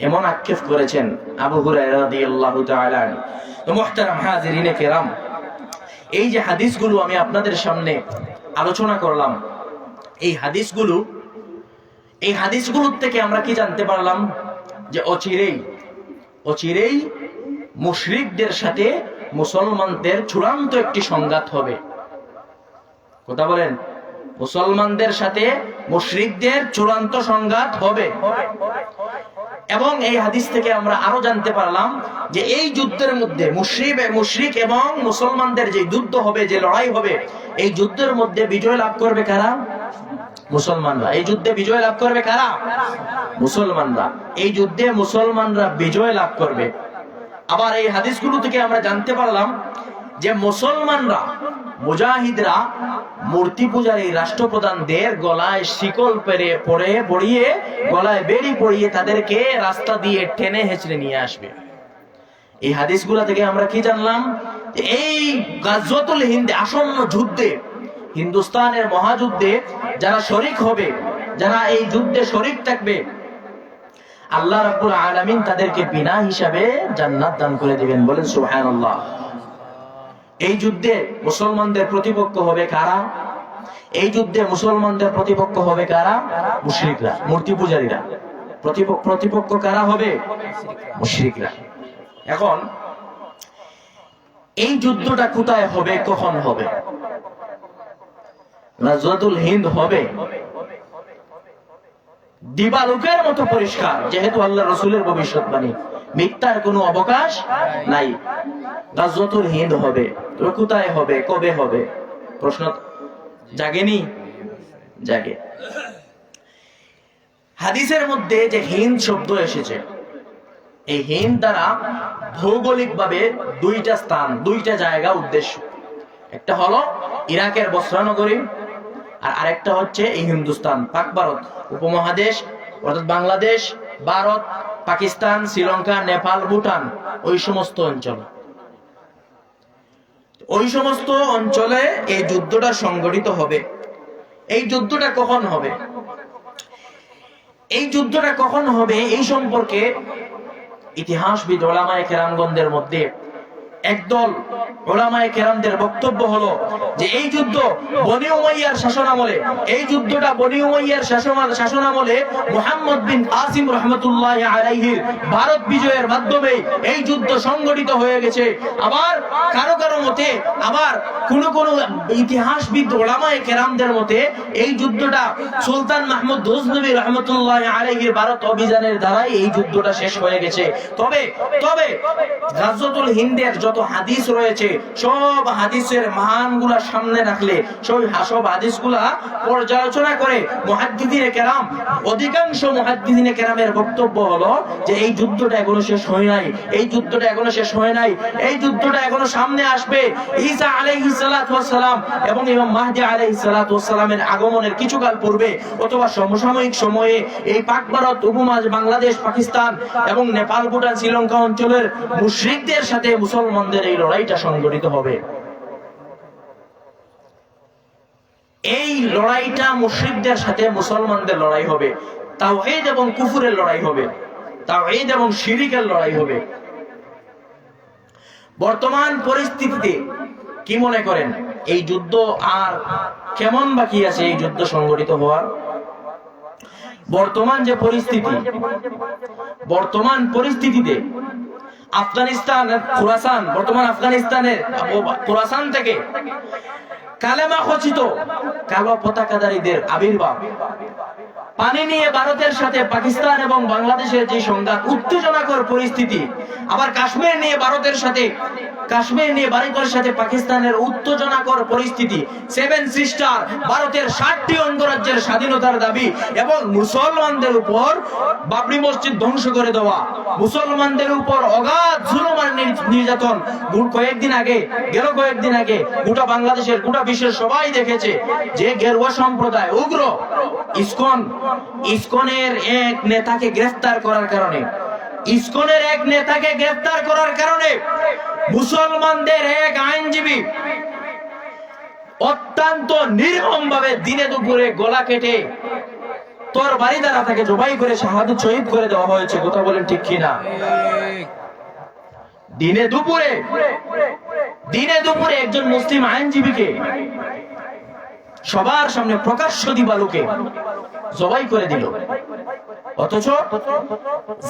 এমন আক্ষেপ করেছেন আবু হুরায়রা রাদিয়াল্লাহু তাআলা আনহু। তো মুহতারাম হাজিরিনে কেরাম, এই যে হাদিসগুলো আমি আপনাদের সামনে আলোচনা করলাম, এই হাদিসগুলোর থেকে আমরা কি জানতে পারলাম? যে অচিরেই মুশরিকদের সাথে মুসলমানদের চূড়ান্ত একটি সংঘাত হবে। কথা বলেন, মুসলমানদের সাথে মুশরিকদের চূড়ান্ত সংঘাত হবে। এবং এই হাদিস থেকে আমরা আরো জানতে পারলাম যে এই যুদ্ধের মধ্যে মুশরিক এবং মুসলমানদের যে যুদ্ধ হবে, যে লড়াই হবে, এই যুদ্ধের মধ্যে বিজয় লাভ করবে কারা? মুসলমানরা। এই যুদ্ধে বিজয় লাভ করবে কারা? মুসলমানরা। এই যুদ্ধে মুসলমানরা বিজয় লাভ করবে। আবার এই হাদিসগুলো থেকে আমরা জানতে পারলাম যে মুসলমানরা, মুজাহিদরা মূর্তি পূজার এই রাষ্ট্রপ্রধানদের গলায় শিকল পরিয়ে গলায় বেড়ি পরিয়ে তাদেরকে রাস্তা দিয়ে টেনে হেঁচড়ে নিয়ে আসবে। এই হাদিসগুলা থেকে আমরা কি জানলাম? এই গাজওয়াতুল হিন্দ, আসন্ন যুদ্ধে, হিন্দুস্তানের মহাযুদ্ধে যারা শরীক হবে, যারা এই যুদ্ধে শরীক থাকবে, আল্লাহ রাব্বুল আলামিন তাদেরকে বিনা হিসাবে জান্নাত দান করে দিবেন। বলেন সুবহানাল্লাহ। এই যুদ্ধে মুসলমানদের প্রতিপক্ষ হবে কারা? এই যুদ্ধে মুসলমানদের প্রতিপক্ষ হবে কারা? মুশরিকরা, মূর্তি পূজারীরা। প্রতিপক্ষ কারা হবে? মুশরিকরা। এখন এই যুদ্ধটা কোথায় হবে, কখন হবে? গাজওয়াতুল হিন্দ হবে দিবালোকের মতো পরিষ্কার, যেহেতু আল্লাহ রাসূলের ভবিষ্যৎবাণী, মিথ্যার কোনো অবকাশ নাই। গাজওয়াতুল হিন্দ হবে। তবে কোথায় হবে, কবে হবে? প্রশ্ন জাগেনি? জাগে। হাদিসের মধ্যে যে হিন্দ শব্দ এসেছে, এই হিন্দ দ্বারা ভৌগোলিকভাবে দুইটা স্থান, দুইটা জায়গা উদ্দেশ্য। একটা হলো ইরাকের বসরা নগরী, আর আরেকটা হচ্ছে এই হিন্দুস্তান, পাক ভারত উপমহাদেশ, অর্থাৎ বাংলাদেশ, ভারত, পাকিস্তান, শ্রীলঙ্কা, নেপাল, ভুটান, ওই সমস্ত অঞ্চল। ওই সমস্ত অঞ্চলে এই যুদ্ধটা সংগঠিত হবে। এই যুদ্ধটা কখন হবে? এই যুদ্ধটা কখন হবে এই সম্পর্কে ইতিহাসবিদ ওলামায়ে কেরামগণদের মধ্যে একদল ওলামায়ে কেরামদের বক্তব্য হলো যে এই যুদ্ধ বনি উমাইয়ার শাসনামলে, এই যুদ্ধটা বনি উমাইয়ার শাসনামলে মুহাম্মদ বিন কাসিম রাহমাতুল্লাহি আলাইহির ভারত বিজয়ের মাধ্যমে এই যুদ্ধ সংগঠিত হয়ে গেছে। আবার কারো মতে, আবার কোন ইতিহাসবিদ ওলামায়ে কেরামদের মতে এই যুদ্ধটা সুলতান মাহমুদ গজনবী রাহমাতুল্লাহি আলাইহির ভারত অভিযানের দ্বারাই এই যুদ্ধটা শেষ হয়ে গেছে। তবে গাজওয়াতুল হিন্দের যত হাদিস রয়েছে, সব হাদিসের মানগুলা সামনে রাখলে, সব হাদিসগুলা পর্যালোচনা করে মুহাদ্দিসিনে কেরাম, অধিকাংশ মুহাদ্দিসিনে কেরামের বক্তব্য হলো যে এই যুদ্ধটা এখনো শেষ হয় নাই, এই যুদ্ধটা এখনো শেষ হয় নাই, এই যুদ্ধটা এখনো সামনে আসবে। ঈসা আলাইহিস সালাতু ওয়াস সালাম এবং ইমাম মাহদী আলাইহিস সালাতু ওয়াস সালামের আগমনের কিছুকাল পূর্বে অথবা সমসাময়িক সময়ে এই পাক ভারত উপমহাদেশ, বাংলাদেশ, পাকিস্তান এবং নেপাল, ভুটান, শ্রীলঙ্কা অঞ্চলের মুশরিকদের সাথে মুসলমানদের এই লড়াইটা সংগঠিত হবে। এই লড়াইটা মুশরিকদের সাথে মুসলমানদের লড়াই হবে, তাওহীদ এবং কুফরের লড়াই হবে, তাওহীদ এবং শিরকের লড়াই হবে। বর্তমান পরিস্থিতিতে কি মনে করেন এই যুদ্ধ আর কেমন বাকি আছে এই যুদ্ধ সংগঠিত হওয়ার? বর্তমান পরিস্থিতিতে আফগানিস্তানের খুরাসান, বর্তমান আফগানিস্তানের খুরাসান থেকে কালেমা খচিত কালো পতাকাধারীদের আবির্ভাব, পানি নিয়ে ভারতের সাথে পাকিস্তান এবং বাংলাদেশের যে সংঘাত, উত্তেজনাকর পরিস্থিতি, আবার কাশ্মীর নিয়ে ভারতের সাথে পাকিস্তানের উত্তেজনাকর পরিস্থিতি, 7 সিস্টার, ভারতের 60টি অঙ্গরাজ্যের স্বাধীনতার দাবি এবং মুসলমানদের উপর বাবরি মসজিদ ধ্বংস করে দেওয়া, মুসলমানদের উপর অগাধ জুলুম আর নির্যাতন। কয়েকদিন আগে গোটা বাংলাদেশের, গোটা বিশ্বের সবাই দেখেছে যে গেরুয়া সম্প্রদায়, উগ্র ইসকনের এক নেতাকে গ্রেফতার করার কারণে মুসলমানদের এক আইনজীবী অত্যন্ত নির্মম ভাবে দিনে দুপুরে গলা কেটে তরবারি দ্বারা তাকে জবাই করে শাহাদাত শহীদ করে দেওয়া হয়েছে। কথা বলেন ঠিক কিনা? দিনে দুপুরে একজন মুসলিম আইনজীবীকে সবার সামনে প্রকাশ্য দিবালোকে জবাই করে দিল। অথচ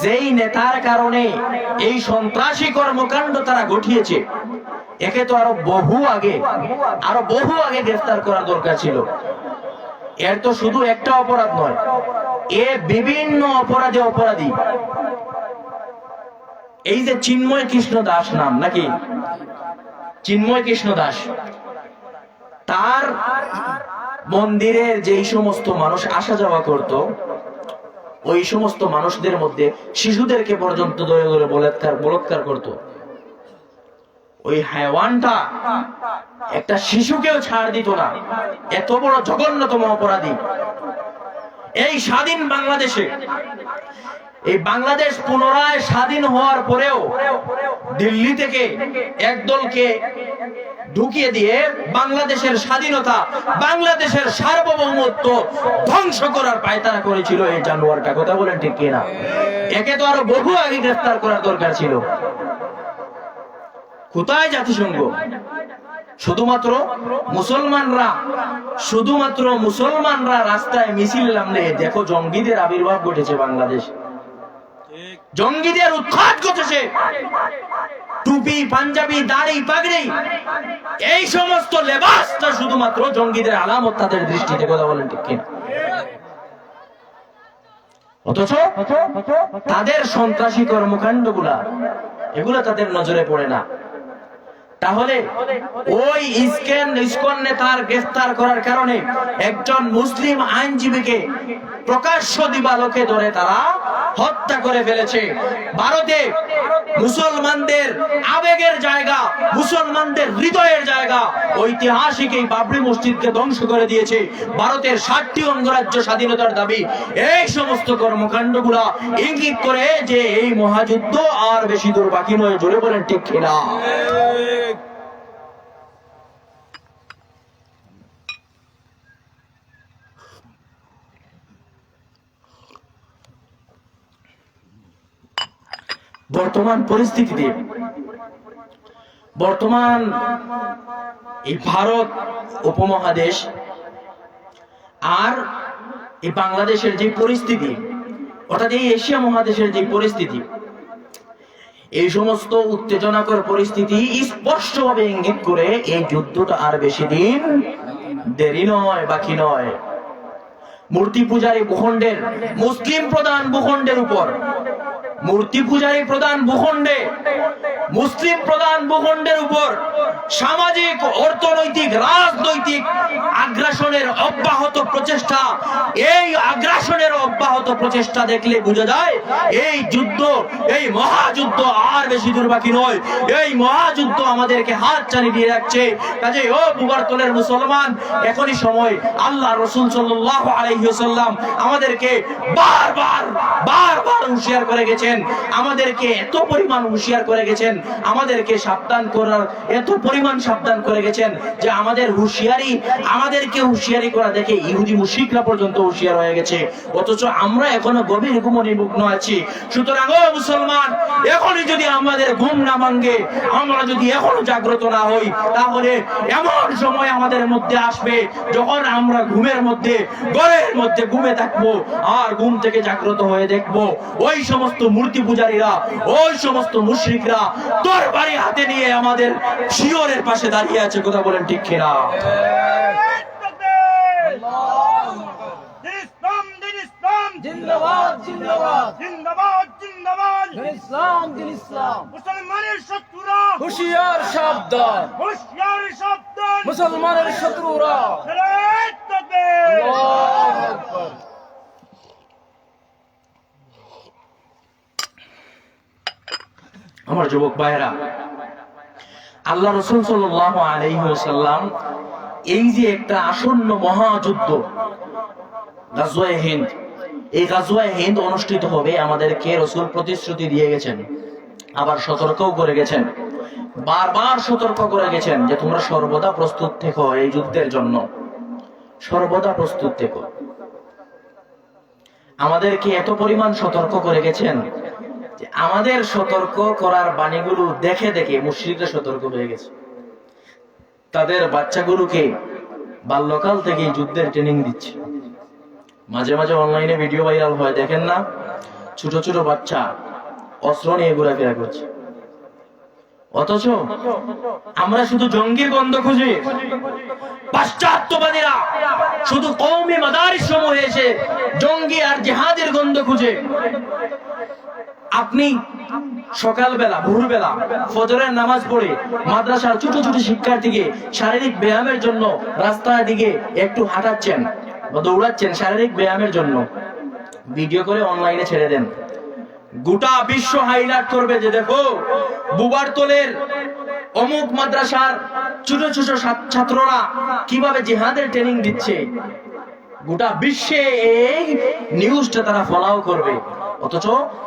যেই নেতার কারণে এই সন্ত্রাসী কর্মকাণ্ড তারা ঘটিয়েছে, একে তো আরো বহু আগে গ্রেফতার করার দরকার ছিল। এর তো শুধু একটা অপরাধ নয়, এ বিভিন্ন অপরাধে অপরাধী। এই যে চিন্ময় কৃষ্ণ দাস নাম, নাকি চিন্ময় কৃষ্ণ দাস, তার মন্দিরের যেই সমস্ত মানুষ আসা যাওয়া করত, ওই সমস্ত মানুষদের মধ্যে শিশুদেরকে পর্যন্ত ধরে ধরে বলাৎকার করত। ওই হায়ওয়ানটা একটা শিশুকেও ছাড় দিত না। এত বড় জঘন্যতম অপরাধী। এই স্বাধীন বাংলাদেশে, এই বাংলাদেশ পুনরায় স্বাধীন হওয়ার পরেও দিল্লি থেকে একদলকে ঢুকিয়ে দিয়ে বাংলাদেশের স্বাধীনতা, বাংলাদেশের সার্বভৌমত্ব ধ্বংস করার পায়তারা করেছিল এই জানোয়ারটা। কথা বলেন ঠিক কিনা? একে তো আরো বহু আগে গ্রেফতার করার দরকার ছিল। কোথায় জাতিসংঘ? শুধুমাত্র মুসলমানরা রাস্তায় মিছিল নামলে দেখো জঙ্গিদের আবির্ভাব ঘটেছে বাংলাদেশ, জঙ্গিদের উৎখাত ঘটেছে। টুপি, পাঞ্জাবি, দাড়ি, পাগড়ি, এই সমস্ত লেবাসটা শুধুমাত্র জঙ্গিদের আলামত তাদের দৃষ্টিতে। কথা বলেন ঠিক কিনা? অথচ তাদের সন্ত্রাসী কর্মকাণ্ডগুলা এগুলো তাদের নজরে পড়ে না। তাহলে ওই ইসকন নেতার গ্রেফতার করার কারণে একজন মুসলিম আইনজীবীকে প্রকাশ্য দিবালোকে ধরে তারা হত্যা করে ফেলেছে। ভারতে মুসলমানদের আবেগের জায়গা, মুসলমানদের হৃদয়ের জায়গা, ঐতিহাসিক এই বাবরি মসজিদকে ধ্বংস করে দিয়েছে। ভারতের 60টি অঙ্গরাজ্য স্বাধীনতার দাবি। এই সমস্ত কর্মকাণ্ডগুলা ইঙ্গিত করে যে এই মহাযুদ্ধ আর বেশি দূর বাকি নয়। জোরে বলেন ঠিক কিনা? বর্তমান পরিস্থিতিতে, বর্তমান এই ভারত উপমহাদেশ আর এই বাংলাদেশের যে পরিস্থিতি, অর্থাৎ এই এশিয়া মহাদেশের যে পরিস্থিতি, এই সমস্ত উত্তেজনাকর পরিস্থিতি স্পষ্টভাবে ইঙ্গিত করে এই যুদ্ধটা আর বেশি দিন দেরি নয়, বাকি নয়। মূর্তি পূজারী ভূখণ্ডের, মুসলিম প্রধান ভূখণ্ডের উপর, মূর্তি পূজারী প্রধান ভূখণ্ডে, মুসলিম প্রধান ভূখণ্ডের উপর সামাজিক, অর্থনৈতিক, রাজনৈতিক আগ্রাসনের অব্যাহত প্রচেষ্টা, এই আগ্রাসনের অব্যাহত প্রচেষ্টা দেখলে বোঝা যায় এই যুদ্ধ, এই মহাযুদ্ধ আর বেশি দূর বাকি নয়। এই মহাযুদ্ধ আমাদেরকে হাত চালিয়ে দিয়ে রাখছে। কাজে ও পূর্বাঞ্চলের মুসলমান, এখনই সময়। আল্লাহ রাসূল সাল্লাল্লাহু আলাইহি ওয়াসাল্লাম আমাদেরকে বারবার হুঁশিয়ার করে গেছেন, আমাদেরকে এত পরিমাণ হুঁশিয়ার করে গেছেন, আমাদেরকে সাবধান করার এত পরিমাণ সাবধান করে গেছেন যে আমাদেরকে হুঁশিয়ারি করা দেখে ইহুদি মুশরিকরা পর্যন্ত হুঁশিয়ার হয়ে গেছে। অথচ আমরা এখনো গভীর ঘুমে নিমগ্ন আছি। সুতরাং ও মুসলমান, এখনই যদি আমাদের ঘুম না ভাঙে, আমরা যদি এখনো জাগ্রত না হই, তাহলে এমন সময় আমাদের মধ্যে আসবে যখন আমরা ঘুমের মধ্যে, ঘরের মধ্যে ঘুমে থাকবো, আর ঘুম থেকে জাগ্রত হয়ে দেখবো ওই সমস্ত মূর্তি পূজারীরা, ওই সমস্ত মুশরিকরা তরবারি হাতে নিয়ে আমাদের শিয়রের পাশে দাঁড়িয়ে আছে। কথা বলেন ঠিক কিনা? জিন্দাবাদ জিন্দাবাদ জিন্দাবাদ জিন্দাবাদ, ইসলাম দিন ইসলাম। মুসলমানের শত্রুরা হুঁশিয়ার, সাবধান, হুঁশিয়ার, সাবধান। মুসলমানের শত্রুরা আল্লাহু আকবার। আমার যুবক ভাইয়েরা, আল্লাহ রাসূল সাল্লাল্লাহু আলাইহি ওয়াসাল্লাম এই যে একটা আসন্ন মহাযুদ্ধ গাজওয়ায়ে হিন্দ, এই গাজওয়ায়ে হিন্দ অনুষ্ঠিত হবে আমাদেরকে রাসূল প্রতিশ্রুতি দিয়ে গেছেন, আবার সতর্কও করে গেছেন, বারবার সতর্ক করে গেছেন যে তোমরা সর্বদা প্রস্তুত থেকো এই যুদ্ধের জন্য, সর্বদা প্রস্তুত থেকো। আমাদেরকে এত পরিমাণ সতর্ক করে গেছেন যে আমাদের সতর্ক করার বাণীগুলো দেখে দেখে মুশরিকরা সতর্ক হয়ে গেছে। তাদের বাচ্চাগুলোকে বাল্যকাল থেকে যুদ্ধের ট্রেনিং দিচ্ছে। মাঝে মাঝে অনলাইনে ভিডিও ভাইরাল হয়, দেখেন না, ছোট ছোট বাচ্চা অস্ত্র নিয়ে ঘোরাফেরা করছে। অথচ আমরা শুধু জঙ্গির গন্ধ খুঁজি, পাশ্চাত্যবাদীরা শুধু কওমি মাদারিস সমূহে এসে জঙ্গি আর জিহাদের গন্ধ খুঁজে। আপনি সকালবেলা ভোরবেলা ফজরের নামাজ পড়ে মাদ্রাসার ছোট ছোট শিক্ষার্থীকে শারীরিক ব্যায়ামের জন্য রাস্তার দিকে একটু হাঁটাচ্ছেন বা দৌড়াচ্ছেন শারীরিক ব্যায়ামের জন্য, ভিডিও করে অনলাইনে ছেড়ে দেন। গোটা বিশ্ব হাইলাইট করবে যে দেখো বুবারতলের অমুক মাদ্রাসার ছোট ছোট ছাত্ররা কিভাবে জিহাদের ট্রেনিং দিচ্ছে। গোটা বিশ্বে এই নিউজটা তারা ফলো করবে। অথচ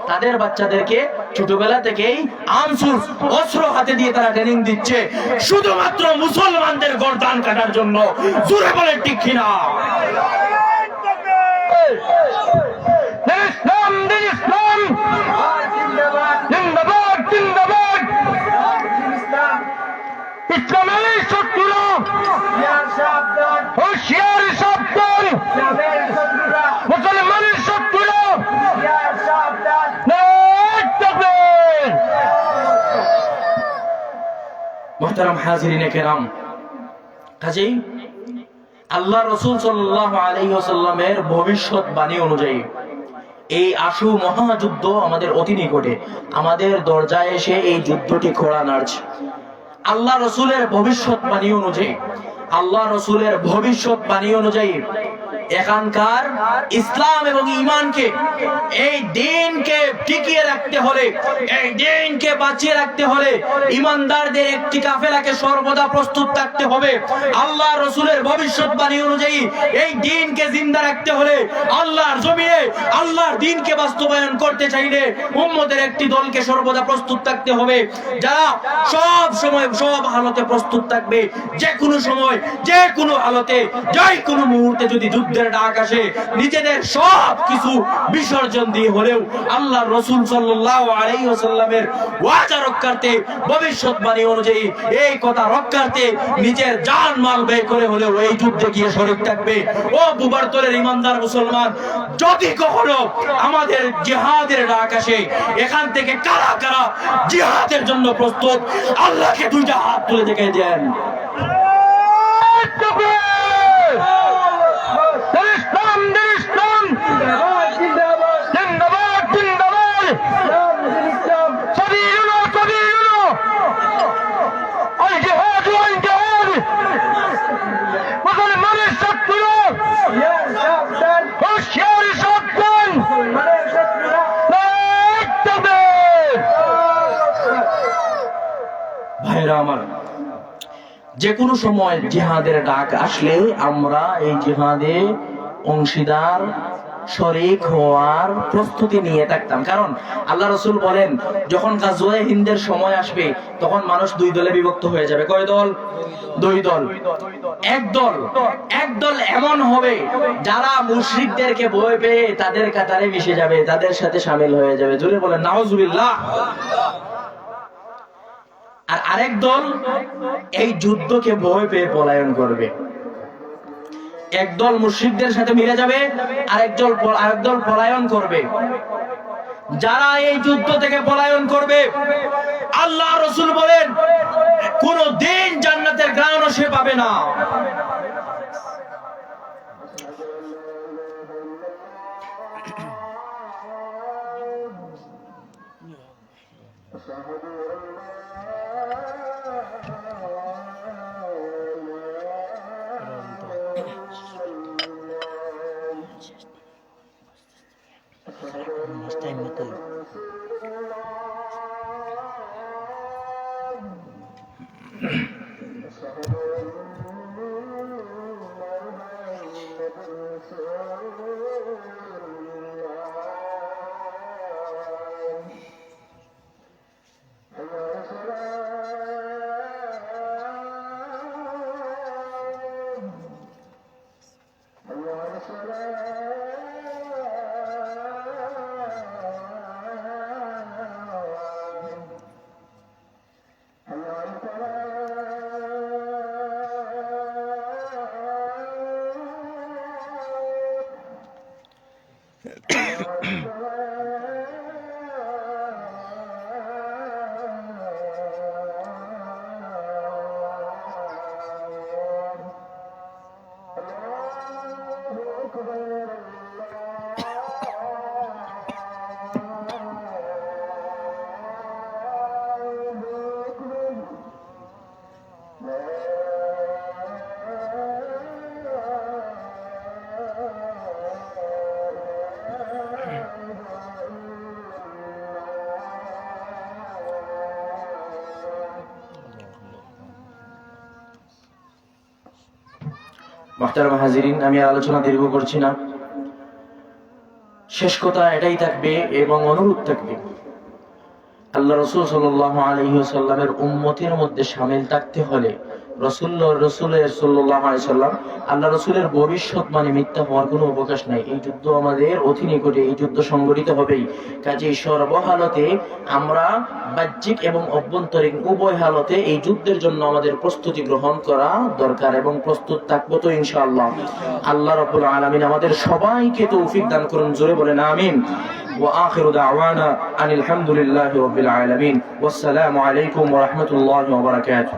তাদের বাচ্চাদেরকে ছোটবেলা থেকেই আর্মস অস্ত্র হাতে দিয়ে তারা ট্রেনিং দিচ্ছে শুধুমাত্র মুসলমানদের গর্দান কাটার জন্য। জোরে বলেন ঠিক কিনা? ইসলাম দিন ইসলাম জিন্দাবাদ জিন্দাবাদ। ইসলামের শত্রুরা হুঁশিয়ার সাবধান, মুসলমানের শত্রুরা মুহতারাম হাজিরিনে কেরাম, কাজেই আল্লাহ রাসূল সাল্লাল্লাহু আলাইহি ওয়াসাল্লামের ভবিষ্যৎবাণী অনুযায়ী এই আশু মহাযুদ্ধ আমাদের অতি নিকটে, আমাদের দরজায় এসে এই যুদ্ধটি খোঁড়া নাড়ছে। আল্লাহ রাসূলের ভবিষ্যৎবাণী অনুযায়ী, আল্লাহ রাসূলের ভবিষ্যৎবাণী অনুযায়ী এখানকার ইসলাম এবং ঈমানকে, এই দ্বীনকে টিকিয়ে রাখতে হলে, এই দ্বীনকে বাঁচিয়ে রাখতে হলে ঈমানদারদের একটি কাফেলাকে সর্বদা প্রস্তুত থাকতে হবে। আল্লাহ রাসূলের ভবিষ্যৎবাণী অনুযায়ী এই দ্বীনকে জিন্দা রাখতে হলে, আল্লাহর জমিনে আল্লাহর দ্বীনকে বাস্তবায়ন করতে চাইলে উম্মতের একটি দলকে সর্বদা প্রস্তুত থাকতে হবে, যারা সব সময় সব হালতে প্রস্তুত থাকবে। যে কোনো সময়, যে কোনো হালতে, যে কোনো মুহূর্তে যদি যুদ্ধের ডাক আসে, নিজেদের সব কিছু বিসর্জন দিয়ে হলেও আল্লাহর রাসূল সাল্লাল্লাহু আলাইহি ওয়াসাল্লামের ওয়াদা রক্ষার্থে, ভবিষ্যৎবাণী অনুযায়ী এই কথা রক্ষার্থে নিজের জান মাল ব্যয় করে হলেও এই যুদ্ধে গিয়ে শরীক থাকবে। ও বুবারতলের ঈমানদার মুসলমান, যদি কখনো আমাদের জিহাদের ডাক আসে, এখান থেকে কারা কারা জিহাদের জন্য প্রস্তুত, আল্লাহকে দুইটা হাত তুলে দেখিয়ে দেন। ভাইরা আমার, যে কোনো সময় জিহাদের ডাক আসলে আমরা এই জিহাদে অংশীদার শরীক হওয়ার প্রস্তুতি নিয়ে থাকতাম। কারণ আল্লাহ রাসূল বলেন, যখন গাজওয়ায়ে হিন্দের সময় আসবে তখন মানুষ দুই দলে বিভক্ত হয়ে যাবে। কয় দল? দুই দল। এক দল এমন হবে যারা মুশরিকদেরকে ভয় পেয়ে তাদের কাতারে মিশে যাবে, তাদের সাথে শামিল হয়ে যাবে। জোরে বলেন নাউজুবিল্লাহ। আর আরেক দল এই যুদ্ধকে ভয় পেয়ে পলায়ন করবে। একদল মুশরিকদের সাথে মিলে যাবে, আরেক দল পলায়ন করবে। যারা এই যুদ্ধ থেকে পলায়ন করবে, আল্লাহ রাসূল বলেন কোন দিন জান্নাতের ঘ্রাণও সে পাবে না। মুহতারাম হাজিরিন, আমি আর আলোচনা দীর্ঘ করছি না। শেষ কথা এটাই থাকবে এবং অনুরোধ থাকবে, আল্লাহ রাসূল সাল্লাল্লাহু আলাইহি ওয়াসাল্লামের উম্মতের মধ্যে শামিল থাকতে হলে আল্লাহ রসুলের ভবিষ্যৎ মানে মিথ্যা হওয়ার কোনো অবকাশ নাই। এই যুদ্ধ আমাদের অতি নিকটে, এই যুদ্ধ সংগঠিত হবেই। কাজেই সর্বহালতে আমরা বাহ্যিক এবং অভ্যন্তরীণ উভয় হালতে এই যুদ্ধের জন্য আমাদের প্রস্তুতি গ্রহণ করা দরকার এবং প্রস্তুত থাকবো তো ইনশাআল্লাহ। আল্লাহ রাব্বুল আলামিন আমাদের সবাইকে তৌফিক দান করুন, জোরে বলেন আমিন। وآخر دعوانا أن الحمد لله رب العالمين والسلام عليكم ورحمة الله وبركاته.